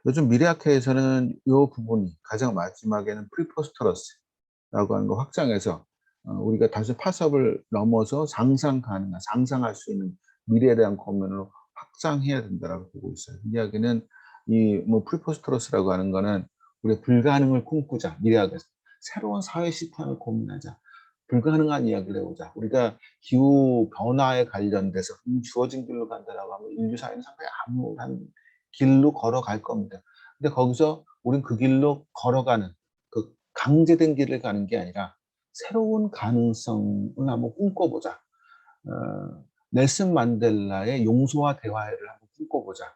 요즘 미래학회에서는 요 부분이 가장 마지막에는 프리포스터러스라고 하는 거 확장해서 우리가 다시 파섭을 넘어서 상상할 수 있는 미래에 대한 고민으로 확장해야 된다라고 보고 있어요. 이야기는 프리포스터러스라고 하는 거는 우리가 불가능을 꿈꾸자. 미래학에서 새로운 사회 시스템을 고민하자. 불가능한 이야기를 해보자. 우리가 기후 변화에 관련돼서 주어진 길로 간다라고 하면 인류 사회는 상당히 암울한 길로 걸어갈 겁니다. 근데 거기서 우린 그 길로 걸어가는 그 강제된 길을 가는 게 아니라 새로운 가능성을 한번 꿈꿔보자. 넬슨 만델라의 용서와 대화를 한번 꿈꿔보자.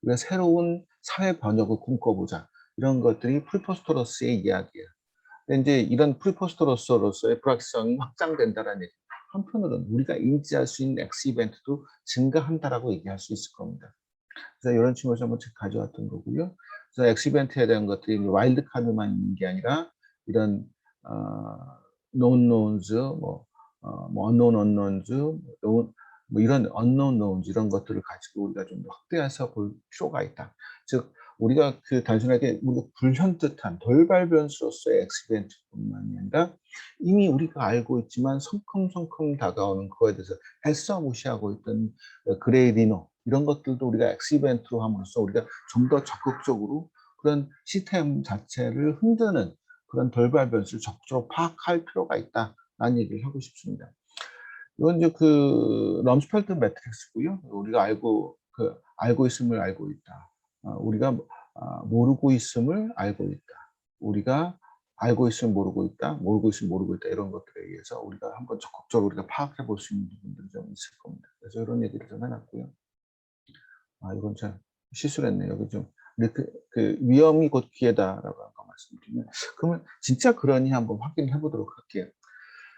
우리가 새로운 사회 번역을 꿈꿔보자. 이런 것들이 프리포스토러스의 이야기예요. 근데 이제 이런 프리포스토러스로서의 불확실성이 확장된다라는 얘기. 한편으로는 우리가 인지할 수 있는 X 이벤트도 증가한다라고 얘기할 수 있을 겁니다. 그래서 이런 측면에서 한번 가져왔던 거고요. 그래서 X 이벤트에 대한 것들이 와일드 카드만 있는 게 아니라 이런 known knowns, unknown unknowns, 이런 unknown knowns 이런 것들을 가지고 우리가 좀 확대해서 볼 필요가 있다. 즉 우리가 그 단순하게 우리가 불현듯한 돌발 변수로서의 엑스이벤트뿐만 아니라 이미 우리가 알고 있지만 성큼성큼 다가오는 그거에 대해서 애써 무시하고 있던 그레이 리노 이런 것들도 우리가 엑스이벤트로 함으로써 우리가 좀 더 적극적으로 그런 시스템 자체를 흔드는 그런 돌발 변수를 적극적으로 파악할 필요가 있다라는 얘기를 하고 싶습니다. 이건 이제 그 럼스펠트 매트릭스고요. 우리가 알고 있음을 알고 있다. 우리가 모르고 있음을 알고 있다. 우리가 알고 있으면 모르고 있다. 모르고 있으면 모르고 있다. 이런 것들에 의해서 우리가 한번 적극적으로 우리가 파악해 볼 수 있는 부분들이 좀 있을 겁니다. 그래서 이런 얘기를 좀 해놨고요. 이건 참 실수를 했네요. 여기 좀 이렇게 그 위험이 곧 기회다라고 아까 말씀드리면 그러면 진짜 그러니 한번 확인해 보도록 할게요.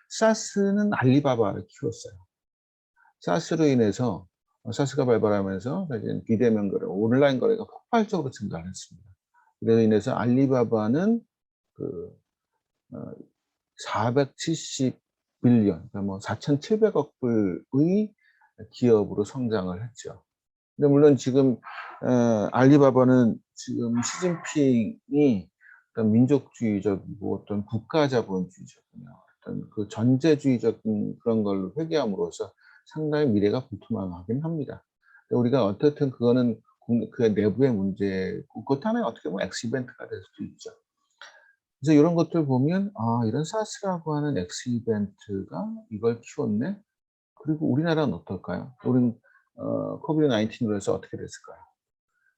사스는 알리바바를 키웠어요. 사스로 인해서 사스가 발발하면서 사실 비대면 거래, 온라인 거래가 폭발적으로 증가를 했습니다. 그래서 인해서 알리바바는 그 470빌리언, 그러니까 뭐 4,700억 불의 기업으로 성장을 했죠. 근데 물론 지금 알리바바는 지금 시진핑이 어떤 민족주의적이고 어떤 국가자본주의적이며 어떤 그 전제주의적인 그런 걸 회귀함으로써 상당히 미래가 불투명하긴 합니다. 우리가 어떻든 그거는 그 내부의 문제고 그것 하나의 어떻게 보면 엑스이벤트가 될 수도 있죠. 그래서 이런 것들 보면 이런 사스라고 하는 엑스이벤트가 이걸 키웠네. 그리고 우리나라는 어떨까요? 우리는 코비드 19으로 해서 어떻게 됐을까요?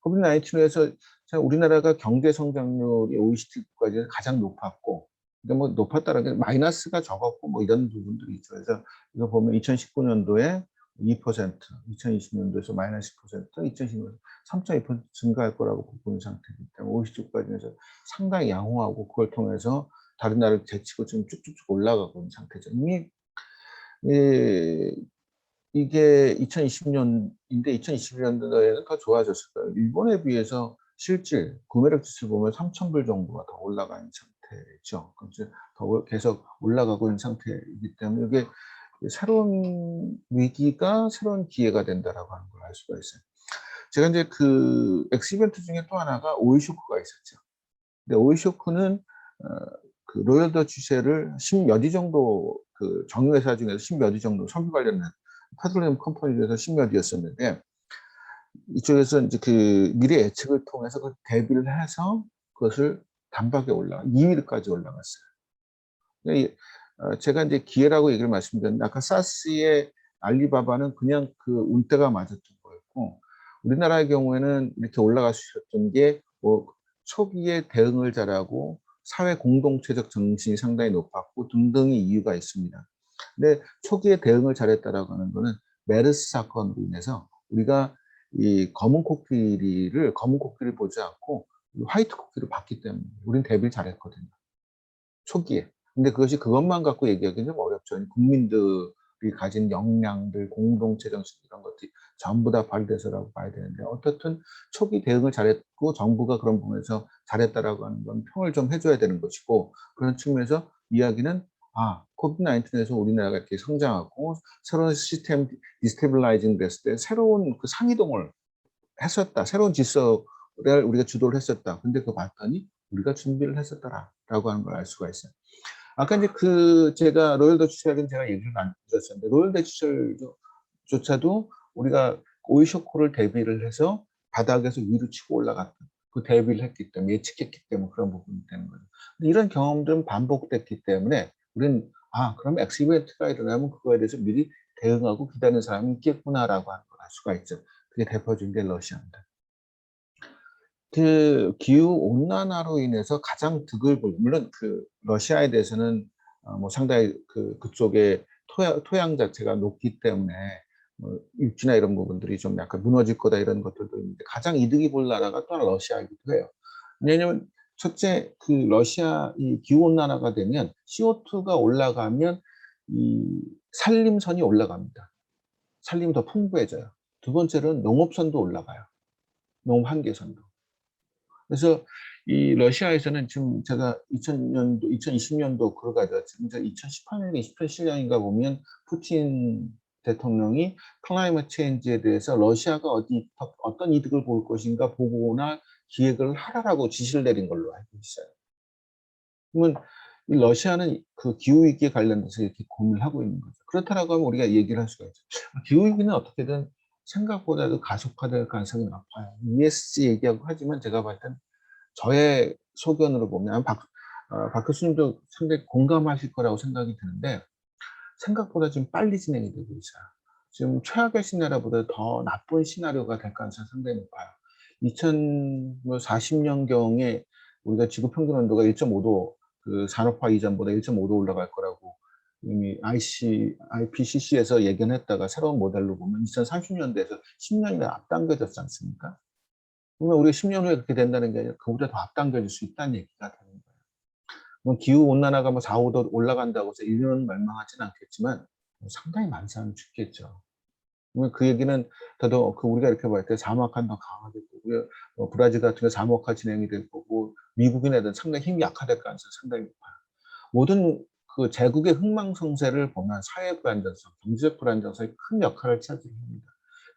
코비드 19으로 해서 우리나라가 경제 성장률이 OECD 국가 중에서 가장 높았고, 근데 뭐 높았다는 게 마이너스가 적었고 뭐 이런 부분들이 있죠. 그래서 이거 보면 2019년도에 2%, 2020년도에서 마이너스 10%, 2020년도 3.2% 증가할 거라고 보고 있는 상태이기 때문에 OECD 국가 중에서 상당히 양호하고 그걸 통해서 다른 나라를 제치고 지금 쭉쭉쭉 올라가고 있는 상태죠. 이미 이게 2020년인데 2021년도에는 더 좋아졌을 거예요. 일본에 비해서 실질 구매력 지수를 보면 3,000불 정도가 더 올라가 있는 상태죠. 그래서 더 계속 올라가고 있는 상태이기 때문에 이게 새로운 위기가 새로운 기회가 된다라고 하는 걸 알 수가 있어요. 제가 이제 그 엑스이벤트 중에 또 하나가 오일 쇼크가 있었죠. 근데 오일 쇼크는 그 로열 더치 쉘을 10몇 위 정도 그 정유회사 중에서 10몇 위 정도 석유 관련된 페트롤리엄 컴퍼니 중에서 10몇 위였었는데 이쪽에서 이제 그 미래 예측을 통해서 그 대비를 해서 그것을 단박에 2위까지 올라갔어요. 제가 이제 기회라고 얘기를 말씀드렸는데 아까 사스의 알리바바는 그냥 그 운때가 맞았던 거였고 우리나라의 경우에는 이렇게 올라갈 수 있었던 게 뭐 초기에 대응을 잘하고 사회 공동체적 정신이 상당히 높았고 등등의 이유가 있습니다. 근데 초기에 대응을 잘했다라고 하는 거는 메르스 사건으로 인해서 우리가 이 검은 코끼리를 보지 않고 화이트 코끼리를 봤기 때문에 우리는 대비를 잘했거든요. 초기에. 근데 그것이 그것만 갖고 얘기하기는 좀 어렵죠. 국민들이 가진 역량들, 공동체 정신 이런 것들이 전부 다 발휘돼서라고 봐야 되는데 어떻든 초기 대응을 잘했고 정부가 그런 부분에서 잘했다라고 하는 건 평을 좀 해줘야 되는 것이고 그런 측면에서 이야기는 코비드 19에서 우리나라가 이렇게 성장하고 새로운 시스템 디스테빌라이징 됐을 때 새로운 그 상이동을 했었다. 새로운 질서를 우리가 주도를 했었다. 근데 그거 봤더니 우리가 준비를 했었더라라고 하는 걸 알 수가 있어요. 아까 이제 제가 로열 더치쉘은 제가 얘기를 안 드렸었는데 로열 더치쉘조차도 우리가 오일 쇼크를 대비를 해서 바닥에서 위로 치고 올라갔던 그 대비를 했기 때문에 예측했기 때문에 그런 부분이 되는 거죠. 근데 이런 경험들은 반복됐기 때문에 우리는 그럼 엑스이벤트가 일어나면 그거에 대해서 미리 대응하고 기다리는 사람이 있겠구나라고 하는 걸 알 수가 있죠. 그게 대표적인 게 러시아입니다. 그 기후 온난화로 인해서 가장 득을 볼 물론 그 러시아에 대해서는 뭐 상당히 그쪽에 토양 자체가 높기 때문에 뭐 육지나 이런 부분들이 좀 약간 무너질 거다 이런 것들도 있는데 가장 이득이 볼 나라가 또 러시아이기도 해요. 왜냐하면 첫째 그 러시아 이 기후 온난화가 되면 CO2가 올라가면 이 산림선이 올라갑니다. 산림이 더 풍부해져요. 두 번째로는 농업선도 올라가요. 농업 한계선도. 그래서 이 러시아에서는 지금 제가 2020년도 그걸 가져왔죠. 지금 2018년, 27년인가 보면 푸틴 대통령이 클라이머트 체인지에 대해서 러시아가 어떤 이득을 볼 것인가 보거나 기획을 하라라고 지시를 내린 걸로 알고 있어요. 그러면 이 러시아는 그 기후위기에 관련돼서 이렇게 고민을 하고 있는 거죠. 그렇다라고 하면 우리가 얘기를 할 수가 있죠. 기후위기는 어떻게든 생각보다도 가속화될 가능성이 높아요. ESG 얘기하고 하지만 제가 봤을 땐 저의 소견으로 보면 박 교수님도 상당히 공감하실 거라고 생각이 드는데 생각보다 좀 빨리 진행이 되고 있어요. 지금 최악의 시나리오보다 더 나쁜 시나리오가 될 가능성이 상당히 높아요. 2040년경에 우리가 지구 평균 온도가 1.5도 그 산업화 이전보다 1.5도 올라갈 거라고 이미 IPCC에서 예견했다가 새로운 모델로 보면 2030년대에서 10년이나 앞당겨졌지 않습니까? 그러면 우리가 10년 후에 그렇게 된다는 게 아니라 그보다 더 앞당겨질 수 있다는 얘기가 되는 거예요. 뭐 기후 온난화가 뭐 4, 5도 올라간다고 해서 인류는 멸망하지는 않겠지만 상당히 많은 사람이 죽겠죠. 그 얘기는 더더 우리가 이렇게 볼 때 사막화는 더 강화될 거고요. 브라질 같은 경우 사막화 진행이 될 거고 미국이나 상당히 힘이 약화될 가능성이 상당히 높아요. 모든 그 제국의 흥망성쇠를 보면 사회 불안정성, 경제적 불안정성이 큰 역할을 차지합니다.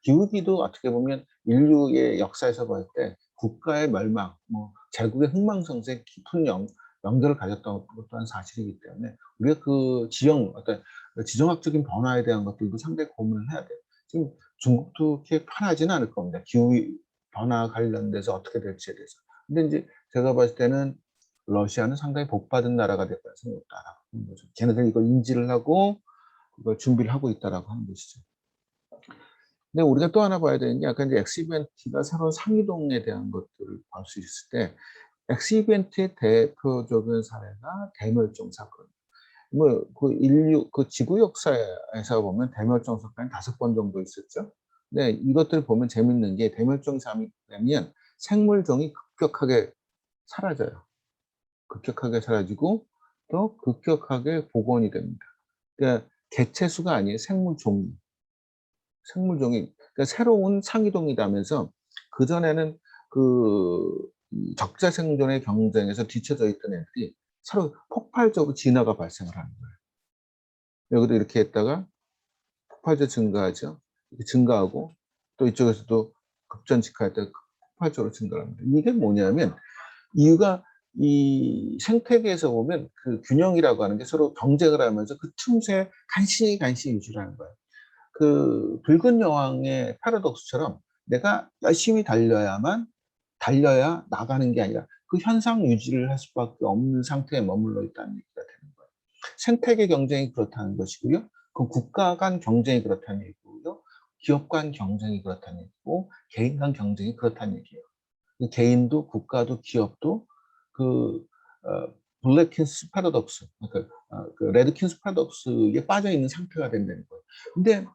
기후위기도 어떻게 보면 인류의 역사에서 볼 때 국가의 멸망, 제국의 흥망성쇠에 깊은 연결을 가졌던 것도 한 사실이기 때문에 우리가 그 어떤 지정학적인 변화에 대한 것들도 상당히 고민을 해야 돼요. 지금 중국도 그렇게 편하지는 않을 겁니다. 기후 변화 관련돼서 어떻게 될지에 대해서. 근데 이제 제가 봤을 때는 러시아는 상당히 복받은 나라가 될 가능성이 없다라고 하는 거죠. 걔네들 이걸 인지를 하고 그걸 준비를 하고 있다라고 하는 것이죠. 근데 우리가 또 하나 봐야 되는 게 아까 이제 엑스이벤트가 새로운 상이동에 대한 것들을 볼 수 있을 때 엑스이벤트의 대표적인 사례가 대멸종 사건. 그 지구 역사에서 보면 대멸종 사건이 5번 정도 있었죠. 근데 이것들을 보면 재밌는 게 대멸종이 되면 생물종이 급격하게 사라져요. 급격하게 사라지고 또 급격하게 복원이 됩니다. 그러니까 개체수가 아니에요. 생물종이 그러니까 새로운 상이동이라면서 그전에는 적자 생존의 경쟁에서 뒤처져 있던 애들이 서로 폭발적으로 진화가 발생을 하는 거예요. 여기도 이렇게 했다가 폭발적 증가하죠. 이렇게 증가하고 또 이쪽에서도 급전직하했다가 폭발적으로 증가합니다. 이게 뭐냐면 이유가 이 생태계에서 보면 그 균형이라고 하는 게 서로 경쟁을 하면서 그 틈새 간신히 유지를 하는 거예요. 그 붉은 여왕의 패러독스처럼 내가 열심히 달려야 나가는 게 아니라 그 현상 유지를 할 수밖에 없는 상태에 머물러 있다는 얘기가 되는 거예요. 생태계 경쟁이 그렇다는 것이고요. 그 국가 간 경쟁이 그렇다는 얘기고요. 기업 간 경쟁이 그렇다는 얘기고 개인 간 경쟁이 그렇다는 얘기예요. 개인도 국가도 기업도 그 블랙킨스 패러독스, 그 레드킨스 패러독스에 빠져 있는 상태가 된다는 거예요. 근데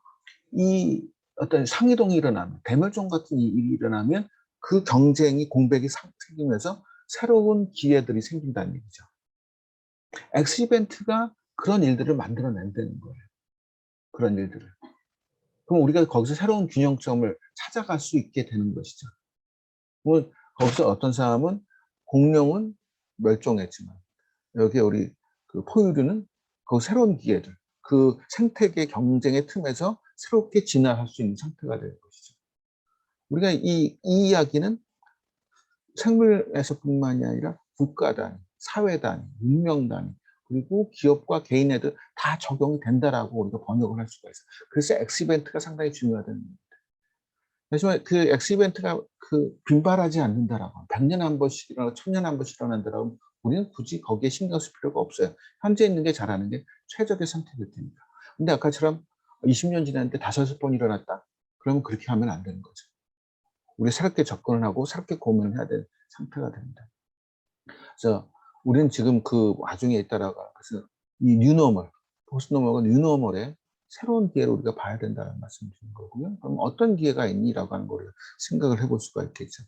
이 어떤 상이동이 일어나면 대멸종 같은 일이 일어나면 그 경쟁이 공백이 생기면서 새로운 기회들이 생긴다는 얘기죠. 엑스이벤트가 그런 일들을 만들어낸다는 거예요. 그런 일들을. 그럼 우리가 거기서 새로운 균형점을 찾아갈 수 있게 되는 것이죠. 거기서 어떤 사람은 공룡은 멸종했지만 여기 우리 그 포유류는 그 새로운 기회들, 그 생태계 경쟁의 틈에서 새롭게 진화할 수 있는 상태가 되는 것이죠. 우리가 이 이야기는 생물에서뿐만이 아니라 국가 단위, 사회 단위, 문명 단위, 그리고 기업과 개인에도 다 적용이 된다라고 우리가 번역을 할 수가 있어요. 그래서 엑스이벤트가 상당히 중요하다는 겁니다. 하지만 그 엑스이벤트가 빈발하지 않는다라고, 100년에 한 번씩 일어나고 1000년에 한 번씩 일어난다라고 우리는 굳이 거기에 신경 쓸 필요가 없어요. 현재 있는 게 잘하는 게 최적의 선택일 테니까. 근데 아까처럼 20년 지났는데 5번 일어났다? 그러면 그렇게 하면 안 되는 거죠. 우리 새롭게 접근을 하고 새롭게 고민을 해야 될 상태가 됩니다. 그래서 우리는 지금 그 와중에 있다라고, 그래서 이 뉴노멀, 포스트노멀과 뉴노멀의 새로운 기회를 우리가 봐야 된다는 말씀을 드린 거고요. 그럼 어떤 기회가 있니라고 하는 거를 생각을 해볼 수가 있겠죠.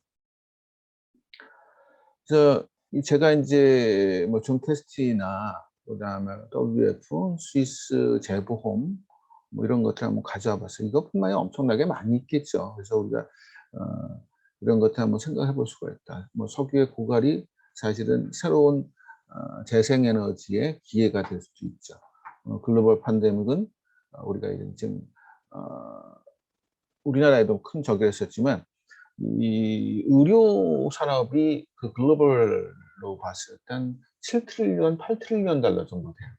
그래서 제가 이제 뭐 줌캐스트나 그다음에 WF, 스위스 재보험 뭐 이런 것들 한번 가져와 봤어요. 이것뿐만이 엄청나게 많이 있겠죠. 그래서 우리가 이런 것들 한번 생각해 볼 수가 있다. 뭐 석유의 고갈이 사실은 새로운 재생에너지의 기회가 될 수도 있죠. 글로벌 팬데믹은 우리가 지금 우리나라에도 큰 적용을 했었지만 이 의료 산업이 그 글로벌로 봤을 땐 7트릴리언, 8트릴리언 달러 정도 돼요.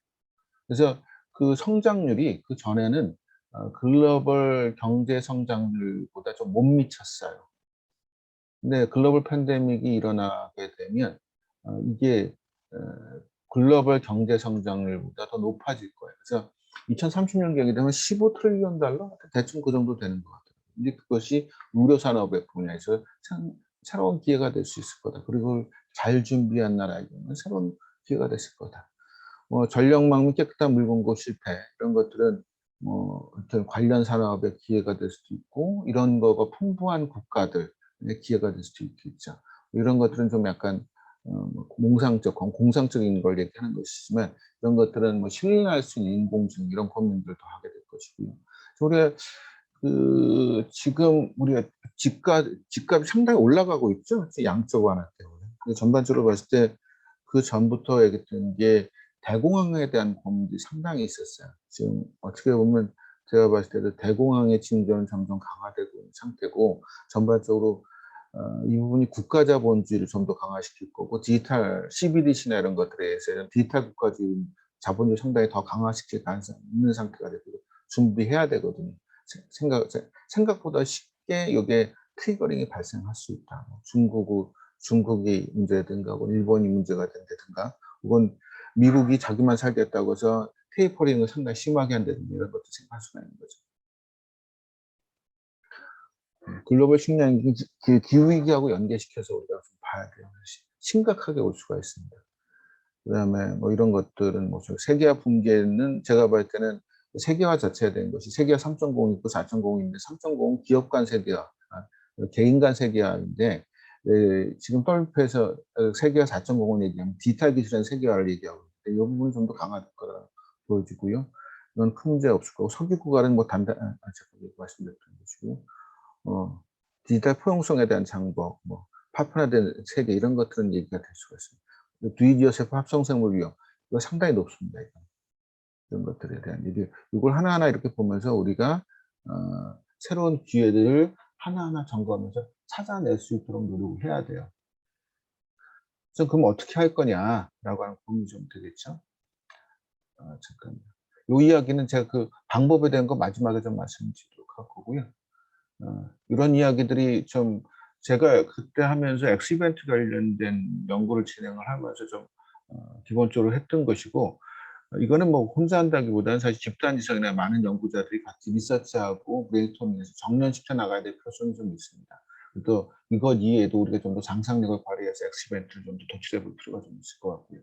그래서 그 성장률이 그 전에는 글로벌 경제 성장률보다 좀 못 미쳤어요. 근데 글로벌 팬데믹이 일어나게 되면 이게 글로벌 경제 성장률보다 더 높아질 거예요. 그래서 2030년경이 되면 15트릴리언 달러? 대충 그 정도 되는 것 같아요. 근데 그것이 의료 산업의 분야에서 새로운 기회가 될 수 있을 거다. 그리고 잘 준비한 나라에게는 새로운 기회가 됐을 거다. 전력망 및 깨끗한 물 공급 실패 이런 것들은 어떤 관련 산업의 기회가 될 수도 있고 이런 거가 풍부한 국가들의 기회가 될 수도 있겠죠. 이런 것들은 좀 약간 몽상적, 공상적인 걸 얘기하는 것이지만 이런 것들은 뭐 신뢰할 수 있는 인공지능 이런 고민들도 하게 될 것이고요. 우리가 지금 우리가 집값이 상당히 올라가고 있죠. 양적 완화 때문에. 근데 전반적으로 봤을 때 그 전부터 얘기했던 게 대공황에 대한 고민들이 상당히 있었어요. 지금 어떻게 보면 제가 봤을 때도 대공황의 징조는 점점 강화되고 있는 상태고 전반적으로 이 부분이 국가 자본주의를 좀 더 강화시킬 거고 디지털 CBDC나 이런 것들에 의해서는 디지털 국가주의 자본주의 상당히 더 강화시킬 가능성이 있는 상태가 되고 준비해야 되거든요. 생각보다 쉽게 이게 트리거링이 발생할 수 있다. 중국이 문제든가, 일본이 문제가 된다든가, 혹은 미국이 자기만 살겠다고 해서 테이퍼링을 상당히 심하게 한다든가 이런 것도 생각할 수가 있는 거죠. 글로벌 식량이 그 기후위기하고 연계시켜서 우리가 좀 봐야 돼요. 심각하게 올 수가 있습니다. 그 다음에 뭐 이런 것들은 뭐 세계화 붕괴는 제가 볼 때는 세계화 자체에 대한 것이 세계화 3.0 있고 4.0 있는데 3.0은 기업 간 세계화, 개인 간 세계화인데 지금 WP에서 세계화 4.0을 얘기하면 디지털 기술의 세계화를 얘기하고 있는데 이 부분이 좀 더 강화될 거라 보여지고요. 이건 큰 문제 없을 거고 석유구간은 뭐 제가 말씀드렸던 것이고 디지털 포용성에 대한 장벽, 뭐 파편화된 세계 이런 것들은 얘기가 될 수가 있습니다. 두이디오세포 합성생물 위험 이거 상당히 높습니다. 이런 것들에 대한 얘기 이걸 하나하나 이렇게 보면서 우리가 새로운 기회들을 하나하나 점검하면서 찾아낼 수 있도록 노력을 해야 돼요. 그래서 그럼 어떻게 할 거냐라고 하는 고민이 좀 되겠죠. 잠깐만요. 이 이야기는 제가 그 방법에 대한 거 마지막에 좀 말씀드리도록 할 거고요. 이런 이야기들이 좀 제가 그때 하면서 엑스이벤트 관련된 연구를 진행을 하면서 좀 기본적으로 했던 것이고 이거는 뭐 혼자 한다기보다는 사실 집단 지성이나 많은 연구자들이 같이 리서치하고 브레인스토밍해서 정연시켜 나가야 될 필요성이 좀 있습니다. 또 이것 이외에도 우리가 좀 더 상상력을 발휘해서 엑스이벤트를 좀 더 도출해 볼 필요가 좀 있을 것 같고요.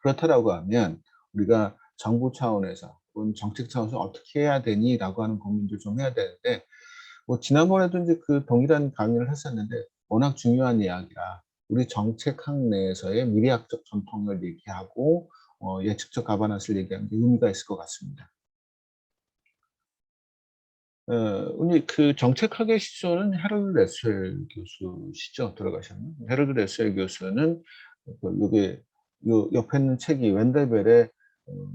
그렇다라고 하면 우리가 정부 차원에서 혹은 정책 차원에서 어떻게 해야 되니라고 하는 고민도 좀 해야 되는데 뭐 지난번에도 이제 그 동일한 강의를 했었는데 워낙 중요한 이야기라 우리 정책학 내에서의 미래학적 전통을 얘기하고 예측적 가바나스를 얘기하는 게 의미가 있을 것 같습니다. 우리 그 정책학의 시초는 헤럴드 레스웰 교수시죠. 돌아가셨나요? 헤럴드 레스웰 교수는 요게 요 옆에 있는 책이 웬델벨의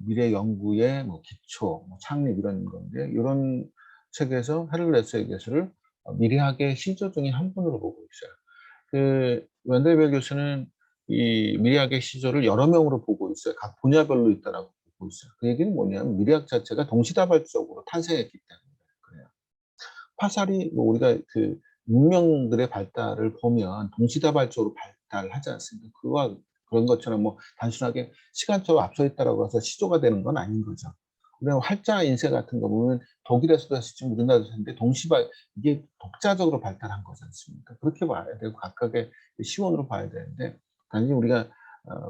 미래 연구의 뭐 기초, 뭐 창립 이런 건데 이런 책에서 헤럴드 레스웰 교수를 미래학의 시조 중에 한 분으로 보고 있어요. 그 웬델벨 교수는 이 미래학의 시조를 여러 명으로 보고 있어요. 각 분야별로 있다라고 보고 있어요. 그 얘기는 뭐냐면 미래학 자체가 동시다발적으로 탄생했기 때문에 그래요. 화살이 뭐 우리가 그 문명들의 발달을 보면 동시다발적으로 발달하지 않습니까? 그런 것처럼 뭐 단순하게 시간적으로 앞서 있다라고 해서 시조가 되는 건 아닌 거죠. 그다음에 활자 인쇄 같은 거 보면 독일에서도 했을지 우리나라도 했는데 이게 독자적으로 발달한 거지 않습니까? 그렇게 봐야 되고 각각의 시원으로 봐야 되는데 단지 우리가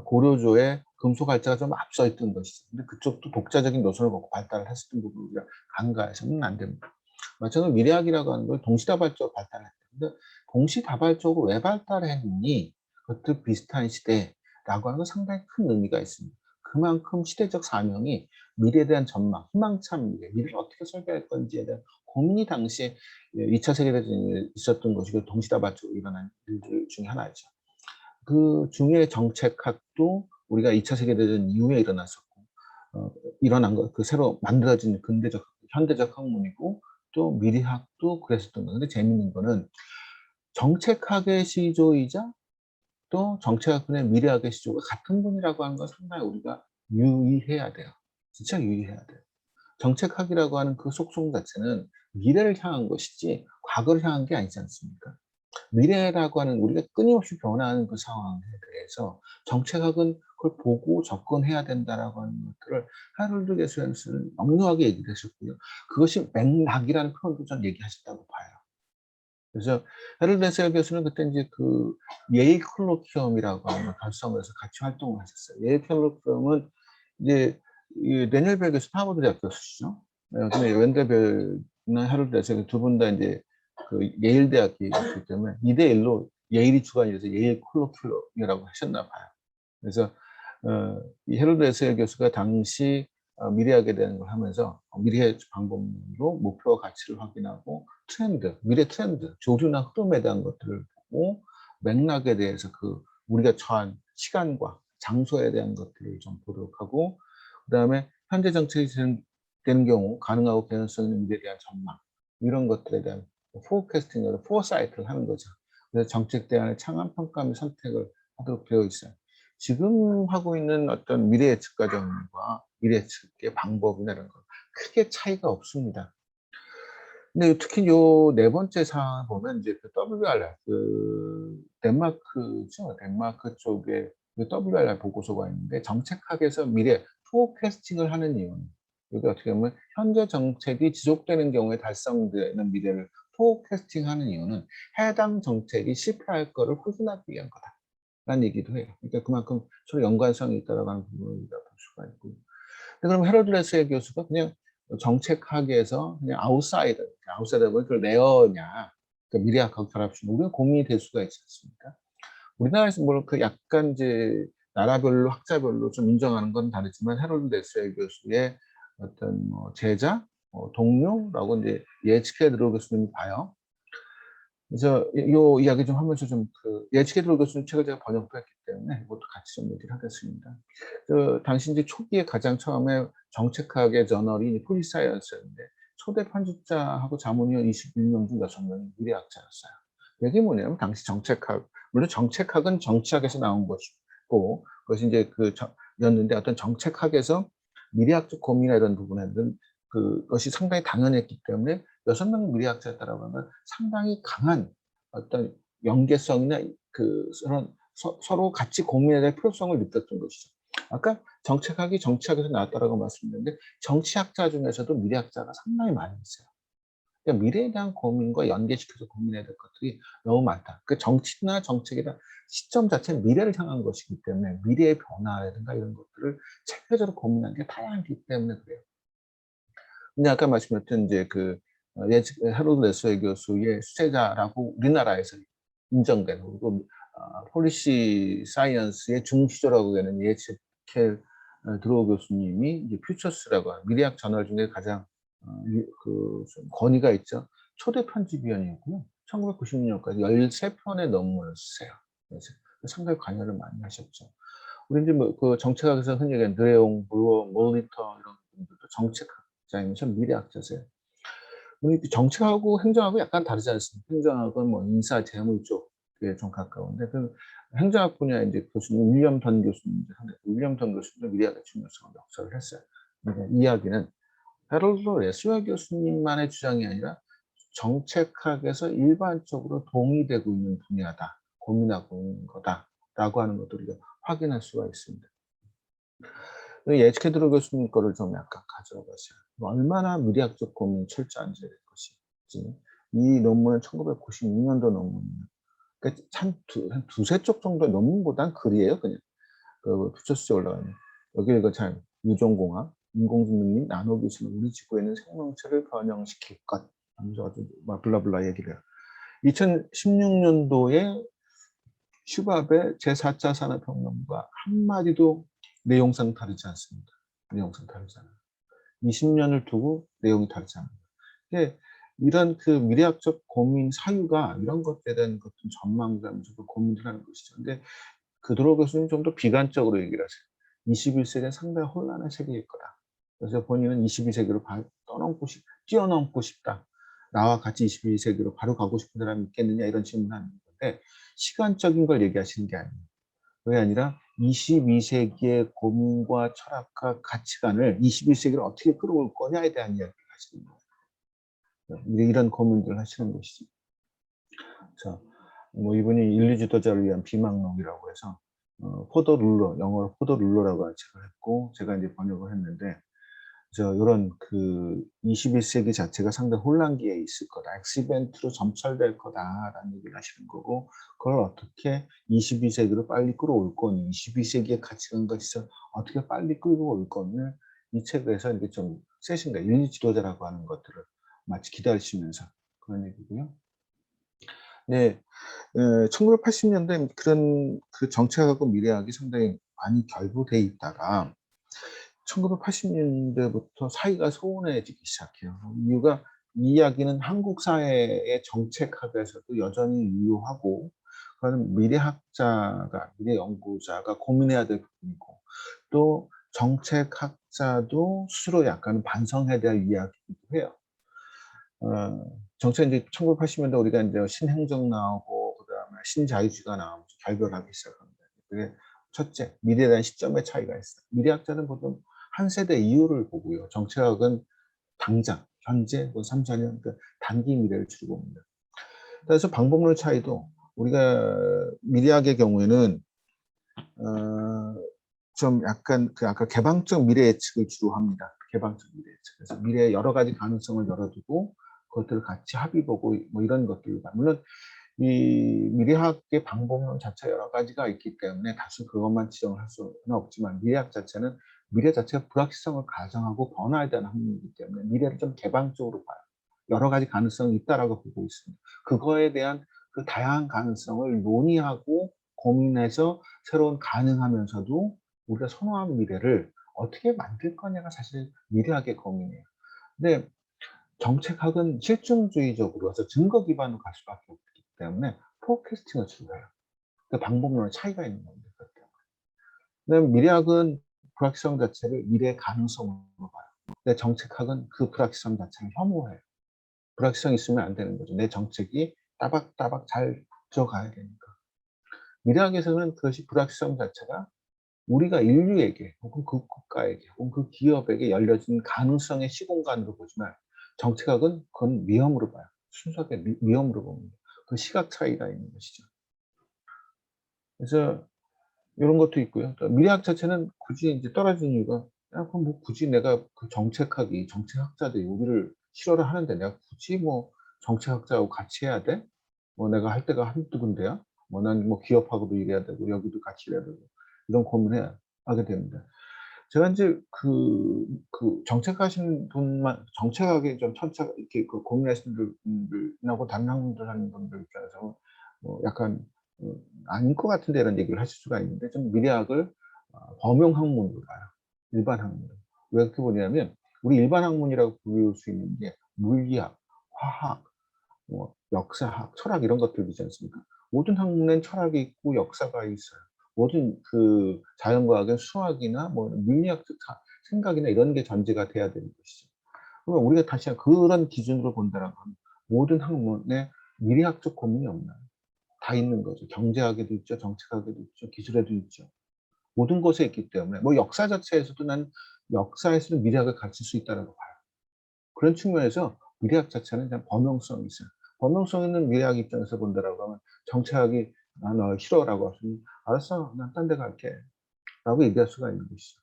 고려조의 금속 활자가 좀 앞서 있던 것이죠. 근데 그쪽도 독자적인 노선을 갖고 발달을 했었던 부분을 우리가 간과해서는 안 됩니다. 마찬가지로 미래학이라고 하는 걸 동시다발적으로 발달했다. 근데 동시다발적으로 왜 발달했니? 그것도 비슷한 시대라고 하는 건 상당히 큰 의미가 있습니다. 그만큼 시대적 사명이 미래에 대한 전망, 희망찬 미래를 어떻게 설계할 건지에 대한 고민이 당시에 2차 세계대전에 있었던 것이고 동시다발적으로 일어난 일들 중에 하나죠. 그 중에 정책학도 우리가 2차 세계대전 이후에 일어났었고 일어난 것, 그 새로 만들어진 현대적 학문이고 또 미래학도 그랬었던 건데 재밌는 거는 정책학의 시조이자 또 정책학군의 미래학의 시조가 같은 분이라고 하는 건 상당히 우리가 유의해야 돼요. 진짜 유의해야 돼요. 정책학이라고 하는 그 속성 자체는 미래를 향한 것이지 과거를 향한 게 아니지 않습니까? 미래라고 하는 우리가 끊임없이 변화하는 그 상황에 대해서 정책학은 그걸 보고 접근해야 된다라고 하는 것들을 하롤드 게스는 명료하게 얘기를 했었고요. 그것이 맥락이라는 표현도 전 얘기하셨다고 봐요. 그래서 하롤드 게스 교수는 그때 이제 그 예일 콜로키엄이라고 하는 걸 결성해서 같이 활동을 하셨어요. 예일 콜로키엄은 이제 이 데니엘 벨 교수 하버드 대학 교수시죠. 근데 웬델벨이나 하롤드 게스 두 분 다 이제 그 예일 대학이었기 때문에 2대 1로 예일이 주관이 돼서 예일 콜로키엄이라고 하셨나 봐요. 그래서 이 헤럴드 에셀 교수가 당시 미래학에 대한 걸 하면서 미래 방법론으로 목표와 가치를 확인하고 트렌드, 미래 트렌드, 조류나 흐름에 대한 것들을 보고 맥락에 대해서 그 우리가 처한 시간과 장소에 대한 것들을 좀 보도록 하고 그다음에 현재 정책이 되는 경우 가능하고 개연성 있는 미래에 대한 전망 이런 것들에 대한 포캐스팅으로 포사이트를 하는 거죠. 그래서 정책 대안의 창안 평가 및 선택을 하도록 되어 있어요. 지금 하고 있는 어떤 미래 예측 과정과 미래 예측의 방법이나 이런 거 크게 차이가 없습니다. 근데 특히 요 네 번째 사항을 보면 이제 그 WRR 그 덴마크죠. 덴마크 쪽에 그 WRR 보고서가 있는데 정책학에서 미래 포캐스팅을 하는 이유는 이게 어떻게 보면 현재 정책이 지속되는 경우에 달성되는 미래를 포캐스팅하는 이유는 해당 정책이 실패할 거를 확인하기 위한 거다. 라는 얘기도 해요. 그러니까 그만큼 서로 연관성이 있다라고 하는 부분을 우리가 볼 수가 있고요. 그럼 헤럴드 레스의 교수가 그냥 정책학에서 그냥 아웃사이더를 그걸 내어냐, 그러니까 미래학하고 결합시키는 우리가 고민이 될 수가 있지 않습니까? 우리나라에서 뭐 그 약간 이제 나라별로 학자별로 좀 인정하는 건 다르지만 헤럴드 레스의 교수의 어떤 뭐 제자, 동료라고 이제 예측해 들어 교수님이 봐요. 그래서 요 이야기 좀 하면서 좀 그 예측해 들어 교수님 책을 제가 번역도 했기 때문에 이것도 같이 좀 얘기를 하겠습니다. 그 당시 이제 초기에 가장 처음에 정책학의 저널이 폴리사이언스였는데 초대 편집자하고 자문위원 21명 중 6명이 미래학자였어요. 이게 뭐냐면 당시 정책학, 물론 정책학은 정치학에서 나온 것이고 그것이 이제 였는데 어떤 정책학에서 미래학적 고민이나 이런 부분에는 그것이 상당히 당연했기 때문에 6명의 미래학자였다라고 하면 상당히 강한 어떤 연계성이나 서로 같이 고민해야 될 필요성을 느꼈던 것이죠. 아까 정치학에서 나왔다라고 말씀드렸는데 정치학자 중에서도 미래학자가 상당히 많이 있어요. 그러니까 미래에 대한 고민과 연계시켜서 고민해야 될 것들이 너무 많다. 그 정치나 정책이나 시점 자체는 미래를 향한 것이기 때문에 미래의 변화라든가 이런 것들을 체계적으로 고민하는 게 다양하기 때문에 그래요. 근데 아까 말씀드렸던 이제 하롤드 레스웰 교수의 수제자라고 우리나라에서 인정된 그리고 폴리시 사이언스의 중시조라고 하는 예측켈 드로우 교수님이 이제 퓨처스라고 하는 미래학 저널 중에 가장 좀 권위가 있죠. 초대 편집위원이었고요. 1996년까지 13편의 논문을 쓰세요. 그래서 상당히 관여를 많이 하셨죠. 우리 이제 그 정책학에서 흔히 얘기하는 드레옹, 브루어, 몰리터 이런 분들도 정책학자이면서 미래학자세요. 우리 정책하고 행정하고 약간 다르지 않습니까? 행정학은 뭐 인사, 재무 쪽에 좀 가까운데 그 행정학 분야에 이제 교수님 윌리엄 던 교수님, 윌리엄 던 교수님도 미래학의 중요성을 역설을 했어요. 그러니까 이 이야기는 헤럴드 레스웰 교수님만의 주장이 아니라 정책학에서 일반적으로 동의되고 있는 분야다, 고민하고 있는 거다라고 하는 것도 우리가 확인할 수가 있습니다. 예측해드로 교수님 거를 좀 약간 가져가세요. 얼마나 미래학적 고민이 철저한지 될 것인지. 이 논문은 1996년도 논문이에요. 그러니까 한 두세 쪽 정도의 논문보다는 글이에요, 그냥. 퓨처스에 올라가는. 여기 잘 유전공학, 인공지능 및 나노 기술은 우리 지구에 있는 생명체를 변형시킬 것. 하면서 아주 막 블라블라 얘기를 해요. 2016년도에 슈밥의 제4차 산업혁명과 한마디도 내용상 다르지 않습니다. 내용상 다르잖아요. 20년을 두고 내용이 다르잖아요. 이런 미래학적 고민 사유가 이런 것에 대한 어떤 전망감에서 고민을 하는 것이죠. 근데 드로우 교수님 좀 더 비관적으로 얘기를 하세요. 21세기는 상당히 혼란한 세계일 거다. 그래서 본인은 22세기로 뛰어넘고 싶다. 나와 같이 21세기로 바로 가고 싶은 사람이 있겠느냐 이런 질문을 하는 건데 시간적인 걸 얘기하시는 게 아니에요. 그게 아니라 22세기의 고민과 철학과 가치관을 21세기로 어떻게 끌어올 거냐에 대한 이야기를 하시는 거예요. 이런 고민들을 하시는 것이죠. 자, 뭐 이분이 인류 지도자를 위한 비망록이라고 해서 포더 룰러, 영어로 포더 룰러라고 책을 했고 제가 이제 번역을 했는데 이런 그 21세기 자체가 상당히 혼란기에 있을 거다. 엑시벤트로 점철될 거다라는 얘기를 하시는 거고 그걸 어떻게 22세기로 빨리 끌어올 거니 22세기의 가치관과 시설 어떻게 빨리 끌고 올 거니 이 책에서 이게 좀 세신가 인류 지도자라고 하는 것들을 마치 기다리시면서 그런 얘기고요. 네, 1980년대 그런 그 정책하고 미래학이 상당히 많이 결부돼 있다가 1980년대부터 사이가 소원해지기 시작해요. 이유가 이 이야기는 한국 사회의 정책학에서도 여전히 유효하고 그거는 미래학자가 미래 연구자가 고민해야 될 부분이고 또 정책학자도 스스로 약간 반성해야 될 이야기이기도 해요. 정책 이제 1980년대 우리가 이제 신행정 나오고 그다음에 신자유주의가 나오면서 결별하기 시작합니다. 그게 첫째, 미래에 대한 시점의 차이가 있어요. 미래학자는 보통 한 세대 이후를 보고요. 정책학은 당장, 현재, 뭐 3, 4년, 그 단기 미래를 주로 봅니다. 그래서 방법론 차이도 우리가 미래학의 경우에는 좀 약간 그 아까 개방적 미래 예측을 주로 합니다. 개방적 미래 예측. 그래서 미래의 여러 가지 가능성을 열어두고 그것들을 같이 합의보고 뭐 이런 것들. 물론 이 미래학의 방법론 자체 여러 가지가 있기 때문에 다수 그것만 지정을 할 수는 없지만 미래학 자체는 미래 자체가 불확실성을 가정하고 변화에 대한 학문이기 때문에 미래를 좀 개방적으로 봐요. 여러 가지 가능성이 있다라고 보고 있습니다. 그거에 대한 그 다양한 가능성을 논의하고 고민해서 새로운 가능하면서도 우리가 선호하는 미래를 어떻게 만들 거냐가 사실 미래학의 고민이에요. 근데 정책학은 실증주의적으로 해서 증거 기반으로 갈 수밖에 없기 때문에 포캐스팅을 주로 해요. 그 방법론의 차이가 있는 겁니다. 그다음에 미래학은 불확실성 자체를 미래의 가능성으로 봐요. 근데 정책학은 그 불확실성 자체를 혐오해요. 불확실성이 있으면 안 되는 거죠. 내 정책이 따박따박 잘 들어가야 되니까. 미래학에서는 그것이 불확실성 자체가 우리가 인류에게 혹은 그 국가에게 혹은 그 기업에게 열려진 가능성의 시공간으로 보지만 정책학은 그건 위험으로 봐요. 순수하게 위험으로 봅니다. 그 시각 차이가 있는 것이죠. 그래서 이런 것도 있고요. 또 미래학 자체는 굳이 이제 떨어진 이유가 야, 그럼 뭐 굳이 내가 그 정책학자들이 우리를 실어를 하는데 내가 굳이 뭐 정책학자하고 같이 해야 돼? 뭐 내가 할 때가 한두 군데야? 뭐 난 뭐 기업하고도 일해야 되고 여기도 같이 일해야 되고 이런 고민을 하게 됩니다. 제가 이제 정책하시는 분만 정책하게 좀 천착 이렇게 그 고민하시는 분들하고 다른 학문들 하는 분들 입장에서 뭐 약간 아닐 것 같은데 이런 얘기를 하실 수가 있는데 좀 미래학을 범용 학문으로 봐요. 일반 학문. 왜 그렇게 보냐면 우리 일반 학문이라고 부를 수 있는 게 물리학, 화학, 뭐 역사학, 철학 이런 것들이지 않습니까? 모든 학문엔 철학이 있고 역사가 있어요. 모든 그 자연과학은 수학이나 뭐 물리학적 생각이나 이런 게 전제가 돼야 되는 것이죠. 그러면 우리가 다시 그런 기준으로 본다라고 하면 모든 학문에 미래학적 고민이 없나요? 다 있는 거죠. 경제학에도 있죠, 정책학에도 있죠, 기술에도 있죠. 모든 것에 있기 때문에 뭐 역사 자체에서도 난 역사에서는 미래학을 가르칠 수 있다고 봐요. 그런 측면에서 미래학 자체는 그냥 범용성이 있어요. 범용성 있는 미래학 입장에서 본다라고 하면 정책학이 너 싫어라고 하시면 알았어, 난 딴 데 갈게 라고 얘기할 수가 있는 것이죠.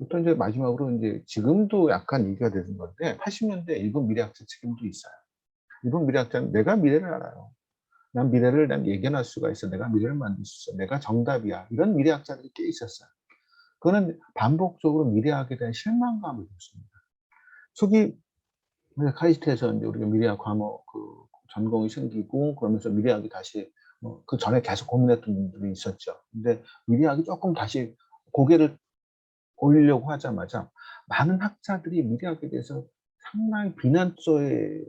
또 이제 마지막으로 이제 지금도 약간 얘기가 되는 건데 80년대 일본 미래학자 책임도 있어요. 일본 미래학자는 내가 미래를 알아요. 난 예견할 수가 있어. 내가 미래를 만들 수 있어. 내가 정답이야. 이런 미래학자들이 꽤 있었어요. 그거는 반복적으로 미래학에 대한 실망감을 줬습니다. 초기 카이스트에서 이제 우리가 미래학 과목 그 전공이 생기고 그러면서 미래학이 다시 그 전에 계속 고민했던 분들이 있었죠. 근데 미래학이 조금 다시 고개를 올리려고 하자마자 많은 학자들이 미래학에 대해서 상당히 비난조의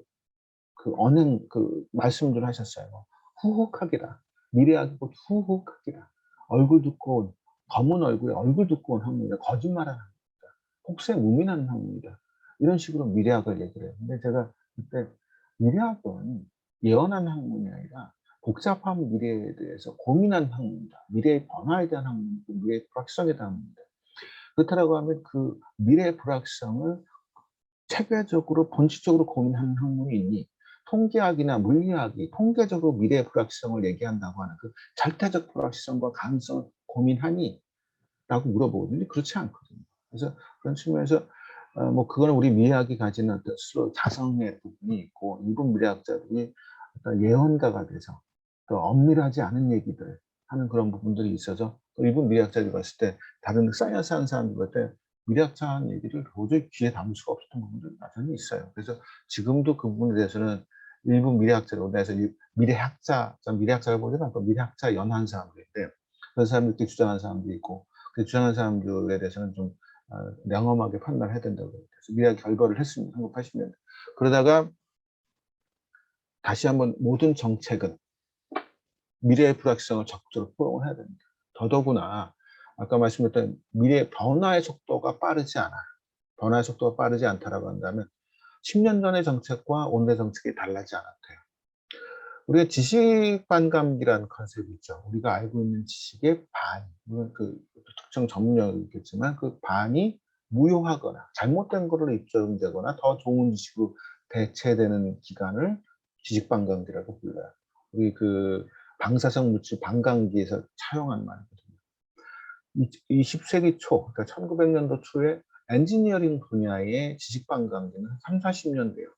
그 언행 그 말씀들을 하셨어요. 후흑학이다. 미래학이 곧 후흑학이다. 얼굴 두꺼운 검은 얼굴에 얼굴 두꺼운 학문이다. 거짓말하는 학문이다. 혹세 무민하는 학문이다. 이런 식으로 미래학을 얘기를 해요. 근데 제가 그때 미래학은 예언한 학문이 아니라 복잡한 미래에 대해서 고민한 학문이다. 미래의 변화에 대한 학문이고 미래의 불확실성에 대한 학문이다. 그렇다고 하면 그 미래의 불확실성을 체계적으로 본질적으로 고민하는 학문이 있니? 통계학이나 물리학이 통계적으로 미래의 불확실성을 얘기한다고 하는 그 절대적 불확실성과 가능성을 고민하니? 라고 물어보거든요. 그렇지 않거든요. 그래서 그런 측면에서 뭐 그거는 우리 미래학이 가지는 어떤 스스로 자성의 부분이 있고 일본 미래학자들이 어떤 예언가가 돼서 또 엄밀하지 않은 얘기들 하는 그런 부분들이 있어서 또 일본 미래학자들이 봤을 때 다른 사이언스 하는 사람들 볼 때 미래학자 하는 얘기를 도저히 귀에 담을 수가 없었던 부분들이 여전히 있어요. 그래서 지금도 그 부분에 대해서는 일본 미래학자들, 우리나라에서 미래학자, 미래학자를 보지는 않고 미래학자 연한 사람들인데 그런 사람들이 주장하는 사람도 있고 그 주장하는 사람들에 대해서는 좀 명험하게 판단해야 된다고 해서 미래학 결과를 했습니다. 1980년대. 그러다가 다시 한번 모든 정책은 미래의 불확실성을 적극적으로 포용을 해야 됩니다. 더더구나 아까 말씀드렸던 미래 변화의 속도가 빠르지 않아. 변화의 속도가 빠르지 않다라고 한다면 10년 전의 정책과 오늘의 정책이 달라지 않았대요. 우리가 지식 반감기라는 컨셉이 있죠. 우리가 알고 있는 지식의 반, 물론 그 특정 전문용어도 있겠지만 그 반이 무효하거나 잘못된 거로 입증되거나 더 좋은 지식으로 대체되는 기간을 지식 반감기라고 불러요. 우리 그 방사성 물질 반감기에서 차용한 말이거든요. 20세기 초, 그러니까 1900년도 초에 엔지니어링 분야의 지식 반감기는 3, 40년 돼요.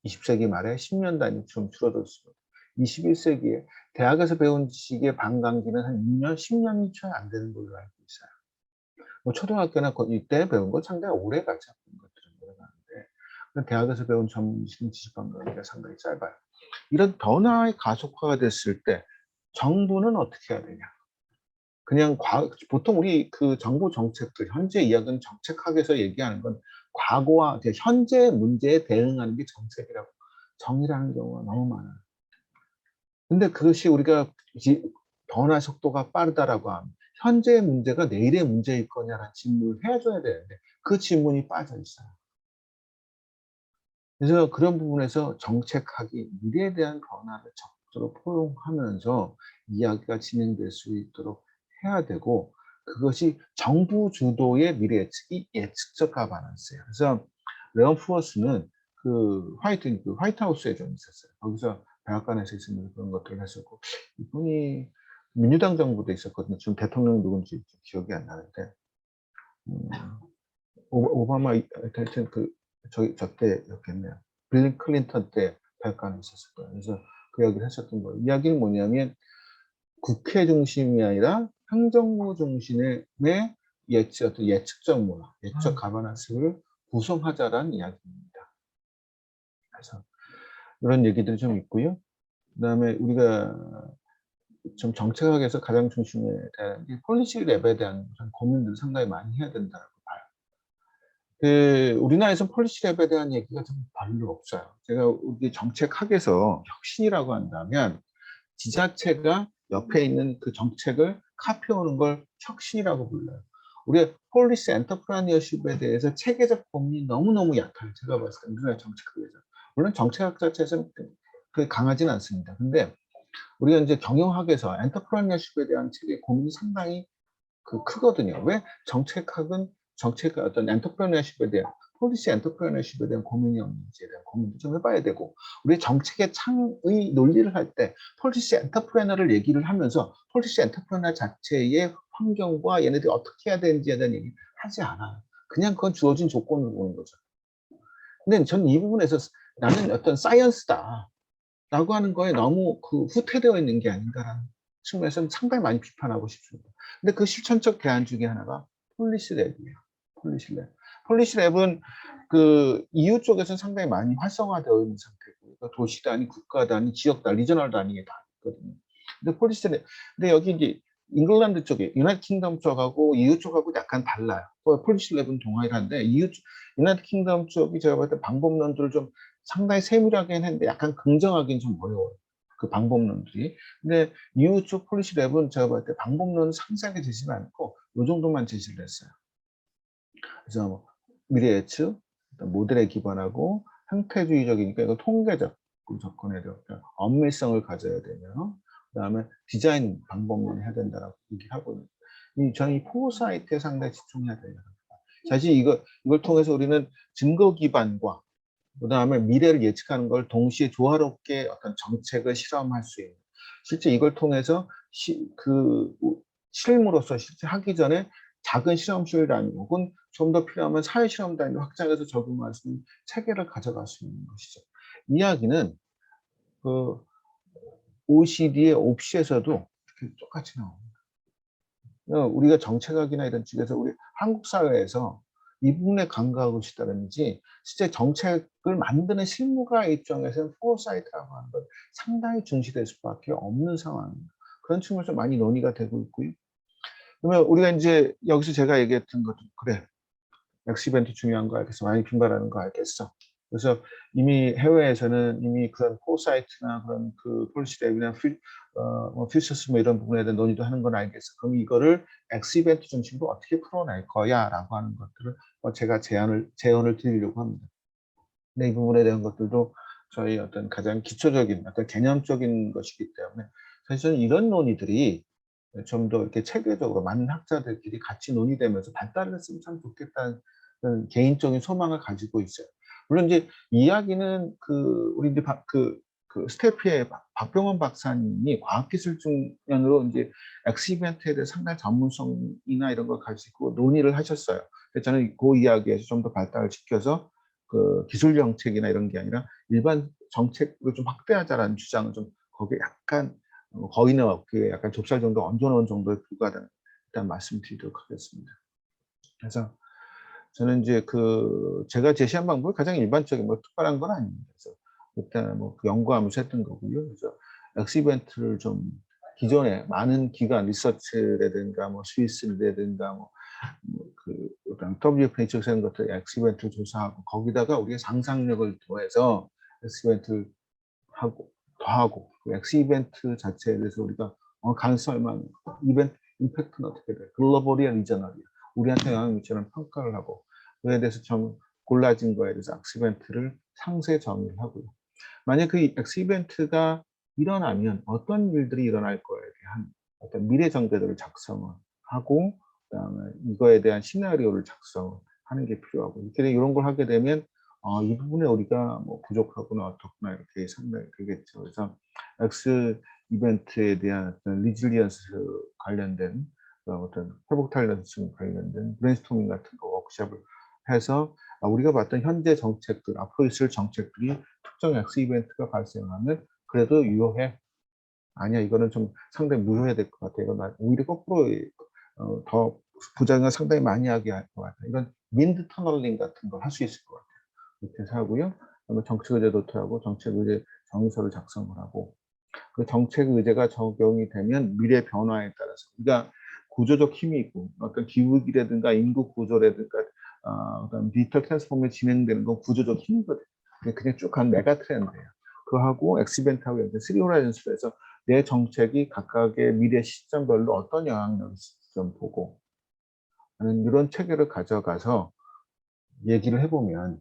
20세기 말에 10년 단위 좀 줄어들었습니다. 21세기에 대학에서 배운 지식의 반감기는 한 6년, 10년이 채 안 되는 걸로 알고 있어요. 뭐 초등학교나 이때 배운 건 상당히 오래 가죠. 그런 것들은 오래 가는데 대학에서 배운 전문 지식 반감기가 상당히 짧아요. 이런 변화의 가속화가 됐을 때 정부는 어떻게 해야 되냐? 그냥 보통 우리 그 정부 정책들, 현재 이야기는 정책학에서 얘기하는 건 과거와 현재 문제에 대응하는 게 정책이라고 정의라는 경우가 너무 많아요. 근데 그것이 우리가 변화 속도가 빠르다라고 하면 현재의 문제가 내일의 문제일 거냐라는 질문을 해줘야 되는데 그 질문이 빠져 있어요. 그래서 그런 부분에서 정책학이 미래에 대한 변화를 적극적으로 포용하면서 이야기가 진행될 수 있도록 해야 되고 그것이 정부 주도의 미래 예측이 예측적 가바넌스예요. 그래서 레온 푸어스는 그 화이트하우스에 좀 있었어요. 거기서 백악관에서 있으면 그런 것들을 했었고 이분이 민주당 정부도 있었거든요. 지금 대통령 누군지 기억이 안 나는데 오바마 하여튼 저때였겠네요. 빌 클린턴 때 백악관에 있었을 거예요. 그래서 그 이야기를 했었던 거예요. 이야기는 뭐냐면 국회 중심이 아니라 행정부 중심의 어떤 예측적 문화, 예측적 가바넌스를 구성하자라는 이야기입니다. 그래서 이런 얘기들이 좀 있고요. 그다음에 우리가 좀 정책학에서 가장 중심에 대한 폴리시 랩에 대한 고민들을 상당히 많이 해야 된다고 봐요. 우리나라에서 폴리시 랩에 대한 얘기가 좀 별로 없어요. 제가 우리 정책학에서 혁신이라고 한다면 지자체가 옆에 있는 그 정책을 카피오는 걸 혁신이라고 불러요. 우리가 폴리시 엔터프라니어십에 대해서 체계적 고민이 너무너무 약해요. 제가 봤을 때 우리나라 정책학에서. 물론 정책학 자체에서는 그게 강하지는 않습니다. 근데 우리가 이제 경영학에서 엔터프라니어십에 대한 체계 고민이 상당히 크거든요. 왜 정책학은 정책의 어떤 엔터프레너십에 대한 폴리시 엔터프레너십에 대한 고민이 없는지에 대한 고민도 좀 해봐야 되고 우리 정책의 창의 논리를 할 때 폴리시 엔터프레너를 얘기를 하면서 폴리시 엔터프레너 자체의 환경과 얘네들이 어떻게 해야 되는지에 대한 얘기 하지 않아요. 그냥 그건 주어진 조건을 보는 거죠. 근데 저는 이 부분에서 나는 어떤 사이언스다 라고 하는 거에 너무 후퇴되어 있는 게 아닌가라는 측면에서는 상당히 많이 비판하고 싶습니다. 근데 그 실천적 대안 중에 하나가 폴리시 랩이에요. 폴리시 랩. 폴리시 랩은 그 EU 쪽에서는 상당히 많이 활성화되어 있는 상태고, 그러니까 도시 단위, 국가 단위, 지역 단위, 리저널 단위에 다 있거든요. 근데 폴리시 랩, 근데 여기 이제 잉글랜드 쪽에, 유나이티드 킹덤 쪽하고 EU 쪽하고 약간 달라요. 폴리시 랩은 동일한데, 유나이티드 킹덤 쪽이 제가 볼 때 방법론들을 좀 상당히 세밀하게 했는데 약간 긍정하기는 좀 어려워요. 그 방법론들이. 근데 EU 쪽 폴리시 랩은 제가 볼 때 방법론은 상세하게 제시는 않고 이 정도만 제시를 했어요. 그래서 뭐 미래 예측, 모델에 기반하고 형태주의적이니까 이거 통계적, 접근해야 되고 엄밀성을 가져야 되며 그다음에 디자인 방법론을 해야 된다라고 얘기하고 저는 이 포사이트에 상당히 집중해야 돼요. 사실 이걸 통해서 우리는 증거 기반과 그다음에 미래를 예측하는 걸 동시에 조화롭게 어떤 정책을 실험할 수 있는 실제 이걸 통해서 실무로서 실제 하기 전에 작은 실험실 단위 혹은 좀 더 필요하면 사회 실험 단위로 확장해서 적용할 수 있는 체계를 가져갈 수 있는 것이죠. 이야기는 그 OECD의 옵시에서도 똑같이 나옵니다. 우리가 정책학이나 이런 쪽에서 우리 한국 사회에서 이 부분에 간과하고 있다든지 실제 정책을 만드는 실무가 입장에서는 포사이트라고 하는 건 상당히 중시될 수밖에 없는 상황입니다. 그런 측면에서 많이 논의가 되고 있고요. 그러면 우리가 이제 여기서 제가 얘기했던 것도 그래 엑스이벤트 중요한 거 알겠어 많이 빈발하는 거 알겠어. 그래서 이미 해외에서는 이미 그런 포사이트나 그런 그 폴리시 대비나 퓨처스 뭐 이런 부분에 대한 논의도 하는 건 알겠어. 그럼 이거를 엑스이벤트 중심으로 어떻게 풀어낼 거야라고 하는 것들을 제가 제언을 드리려고 합니다. 근데 이 부분에 대한 것들도 저희 어떤 가장 기초적인 어떤 개념적인 것이기 때문에 사실 저는 이런 논의들이 좀 더 이렇게 체계적으로 많은 학자들끼리 같이 논의되면서 발달을 했으면 참 좋겠다는 개인적인 소망을 가지고 있어요. 물론 이제 이야기는 우리 이제 스태프의 박병원 박사님이 과학기술 측면으로 이제 엑스이벤트에 대해 상당히 전문성이나 이런 걸 가지고 논의를 하셨어요. 그래서 저는 그 이야기에서 좀 더 발달을 시켜서 기술 정책이나 이런 게 아니라 일반 정책으로 좀 확대하자라는 주장을 좀 거기에 약간 거의는 없게 약간 좁쌀 정도 얹어놓은 정도에 불과하다는 일단 말씀드리도록 하겠습니다. 그래서 저는 이제 제가 제시한 방법이 가장 일반적인 특별한 건 아닙니다. 그래서 일단 연구하면서 했던 거고요. 그래서 엑스이벤트를 좀 기존에 많은 기관 리서치라든가 스위스라든가 WFH 이런 것들 엑스이벤트를 조사하고 거기다가 우리가 상상력을 더해서 엑스이벤트를 더하고 엑스이벤트 자체에 대해서 우리가 가능성이 많은 이벤트 임팩트는 어떻게 돼? 글로벌이야 리저널이야. 우리한테 영향을 미치는 평가를 하고 그에 대해서 좀 골라진 거에 대해서 엑스이벤트를 상세 정의를 하고요. 만약 그 엑스이벤트가 일어나면 어떤 일들이 일어날 거에 대한 어떤 미래 정대들을 작성을 하고 그다음에 이거에 대한 시나리오를 작성하는 게 필요하고 이런 걸 하게 되면 이 부분에 우리가 부족하구나 어떻구나 이렇게 생각이 되겠죠. 그래서 엑스 이벤트에 대한 어떤 리질리언스 관련된 어떤 회복 탤런트 관련된 브레인스토밍 같은 거 워크숍을 해서 우리가 봤던 현재 정책들 앞으로 있을 정책들이 특정 엑스 이벤트가 발생하면 그래도 유효해. 아니야 이거는 좀 상당히 무효해야 될 것 같아. 이건 오히려 거꾸로 더 부작용을 상당히 많이 하게 할 것 같아. 이런 윈드 터널링 같은 걸 할 수 있을 것 같아요. 이렇게 해서 하고요. 그다음에 정책 의제 도트하고 정책 의제 정의서를 작성을 하고 그 정책 의제가 적용이 되면 미래 변화에 따라서 우리가 구조적 힘이 있고 어떤 기후위기라든가 인구 구조라든가 그다음 디지털 트랜스포머에 진행되는 건 구조적 힘이거든요. 그냥 쭉 간 메가 트렌드예요. 그거하고 엑스이벤트하고 이제 3 호라이즌스로 해서 내 정책이 각각의 미래 시점별로 어떤 영향력을 있을지 좀 보고 하는 이런 체계를 가져가서 얘기를 해보면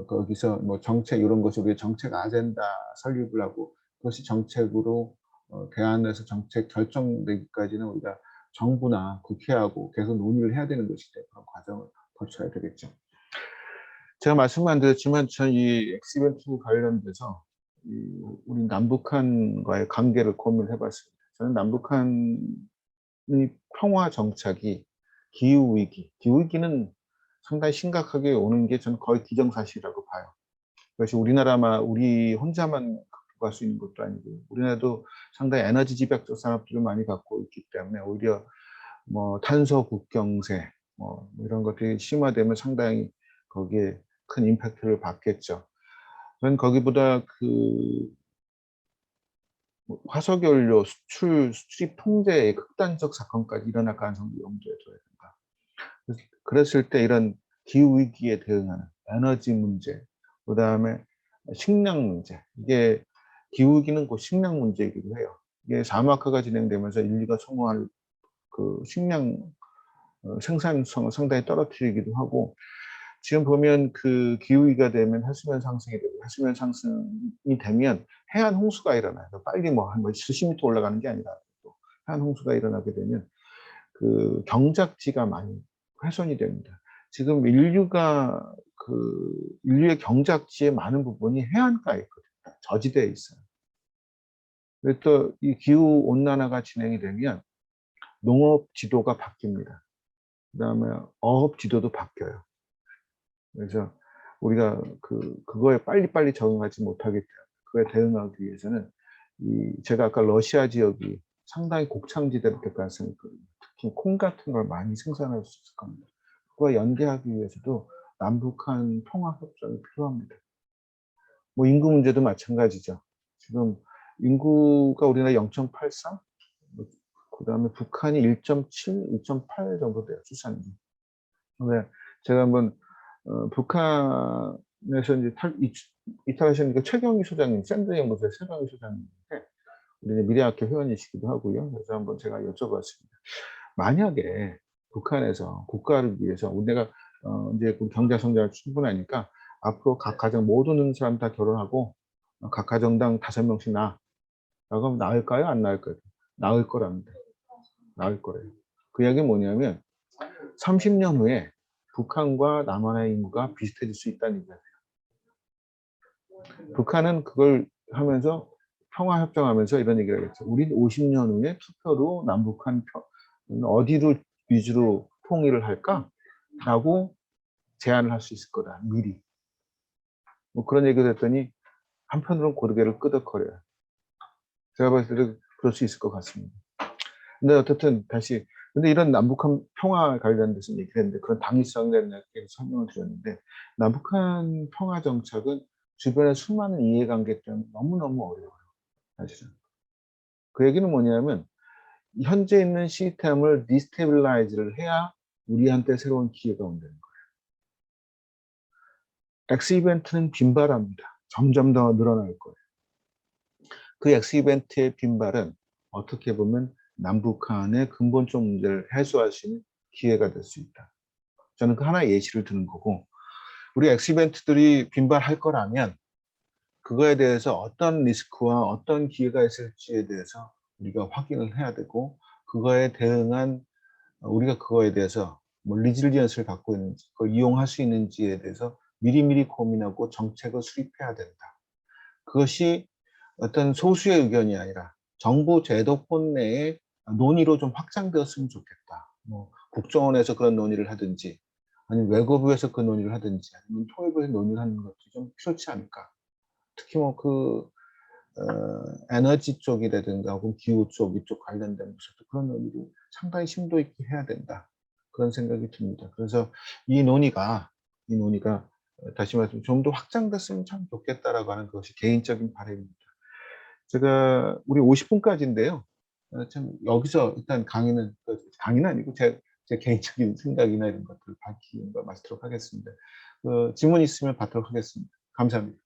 거기서 정책 이런 것이 우리 정책 아젠다 설립을 하고 그것이 정책으로 대안에서 정책 결정되기까지는 우리가 정부나 국회하고 계속 논의를 해야 되는 것이기 때문에 그런 과정을 거쳐야 되겠죠. 제가 말씀을 안 드렸지만 저는 이 엑스이벤트 관련돼서 우리 남북한과의 관계를 고민을 해봤습니다. 저는 남북한의 평화 정착이 기후위기는 상당히 심각하게 오는 게 저는 거의 기정사실이라고 봐요. 그것이 우리 혼자만 극복할 수 있는 것도 아니고 우리나라도 상당히 에너지 집약적 산업들을 많이 갖고 있기 때문에 오히려 탄소 국경세 이런 것들이 심화되면 상당히 거기에 큰 임팩트를 받겠죠. 저는 거기보다 화석연료 수출입 통제의 극단적 사건까지 일어날 가능성을 염두에 둬야 된다. 그랬을 때 이런 기후위기에 대응하는 에너지 문제, 그 다음에 식량 문제, 이게 기후위기는 곧 식량 문제이기도 해요. 이게 사막화가 진행되면서 인류가 소모할 식량 생산성을 상당히 떨어뜨리기도 하고 지금 보면 그 기후위가 되면 해수면 상승이 되고 해수면 상승이 되면 해안 홍수가 일어나요. 빨리 뭐 한 수십 미터 올라가는 게 아니라 또 해안 홍수가 일어나게 되면 그 경작지가 많이 훼손이 됩니다. 지금 인류의 경작지의 많은 부분이 해안가에 있거든요. 저지대에 있어요. 그리고 또 이 기후 온난화가 진행이 되면 농업 지도가 바뀝니다. 그다음에 어업 지도도 바뀌어요. 그래서 우리가 그거에 빨리빨리 적응하지 못하기 때문에 그에 대응하기 위해서는 제가 아까 러시아 지역이 상당히 곡창지대로 될 가능성이 있거든요. 특히 콩 같은 걸 많이 생산할 수 있을 겁니다. 그와 연계하기 위해서도 남북한 통합 협정이 필요합니다. 뭐 인구 문제도 마찬가지죠. 지금 인구가 우리나라 0.83, 그다음에 북한이 1.7, 2.8 정도 돼요, 출산율이. 근데 제가 한번 북한에서 이제 이탈하시는 최경희 소장님, 샌드 연구소의 최경희 소장님인데 우리 미래학교 회원이시기도 하고요. 그래서 한번 제가 여쭤봤습니다. 만약에 북한에서 국가를 위해서 우리가 이제 경제 성장이 충분하니까 앞으로 각 가정 모든 사람 다 결혼하고 각 가정당 5명씩 낳아. 라고 하면 나을까요? 안 나을까요? 나을 거랍니다. 나을 거래요. 그 이야기는 뭐냐면 30년 후에 북한과 남한의 인구가 비슷해질 수 있다는 얘기예요. 북한은 그걸 하면서 평화협정하면서 이런 얘기를 하겠죠. 우린 50년 후에 투표로 남북한 어디를 위주로 통일을 할까? 라고 제안을 할 수 있을 거다. 미리. 뭐 그런 얘기를 했더니 한편으로는 고개를 끄덕거려요. 제가 봤을 때도 그럴 수 있을 것 같습니다. 근데 어쨌든 다시 근데 이런 남북한 평화 관련돼서 얘기를 했는데 그런 당위성에 대한 설명을 드렸는데 남북한 평화 정착은 주변의 수많은 이해관계 때문에 너무너무 어려워요. 사실은. 그 얘기는 뭐냐면 현재 있는 시스템을 디스테빌라이즈를 해야 우리한테 새로운 기회가 온다는 거예요. X 이벤트는 빈발합니다. 점점 더 늘어날 거예요. 그 X 이벤트의 빈발은 어떻게 보면 남북한의 근본적 문제를 해소할 수 있는 기회가 될 수 있다. 저는 그 하나의 예시를 드는 거고 우리 X 이벤트들이 빈발할 거라면 그거에 대해서 어떤 리스크와 어떤 기회가 있을지에 대해서 우리가 확인을 해야 되고 그거에 대응한 우리가 그거에 대해서 뭐 리질리언스를 갖고 있는지 그걸 이용할 수 있는지에 대해서 미리미리 고민하고 정책을 수립해야 된다. 그것이 어떤 소수의 의견이 아니라 정부 제도권 내에 논의로 좀 확장되었으면 좋겠다. 뭐 국정원에서 그런 논의를 하든지 아니면 외교부에서 그 논의를 하든지 아니면 통일부에서 논의를 하는 것이 좀 필요치 않을까. 특히 뭐 에너지 쪽이라든가 혹은 기후 쪽 이쪽 관련된 것에도 그런 논의를 상당히 심도 있게 해야 된다. 그런 생각이 듭니다. 그래서 이 논의가 다시 말해서 좀 더 확장됐으면 참 좋겠다라고 하는 것이 개인적인 바람입니다. 제가 우리 50분까지인데요. 참 여기서 일단 강의는 아니고 제 개인적인 생각이나 이런 것들을 밝히는 걸 마치도록 하겠습니다. 질문 있으면 받도록 하겠습니다. 감사합니다.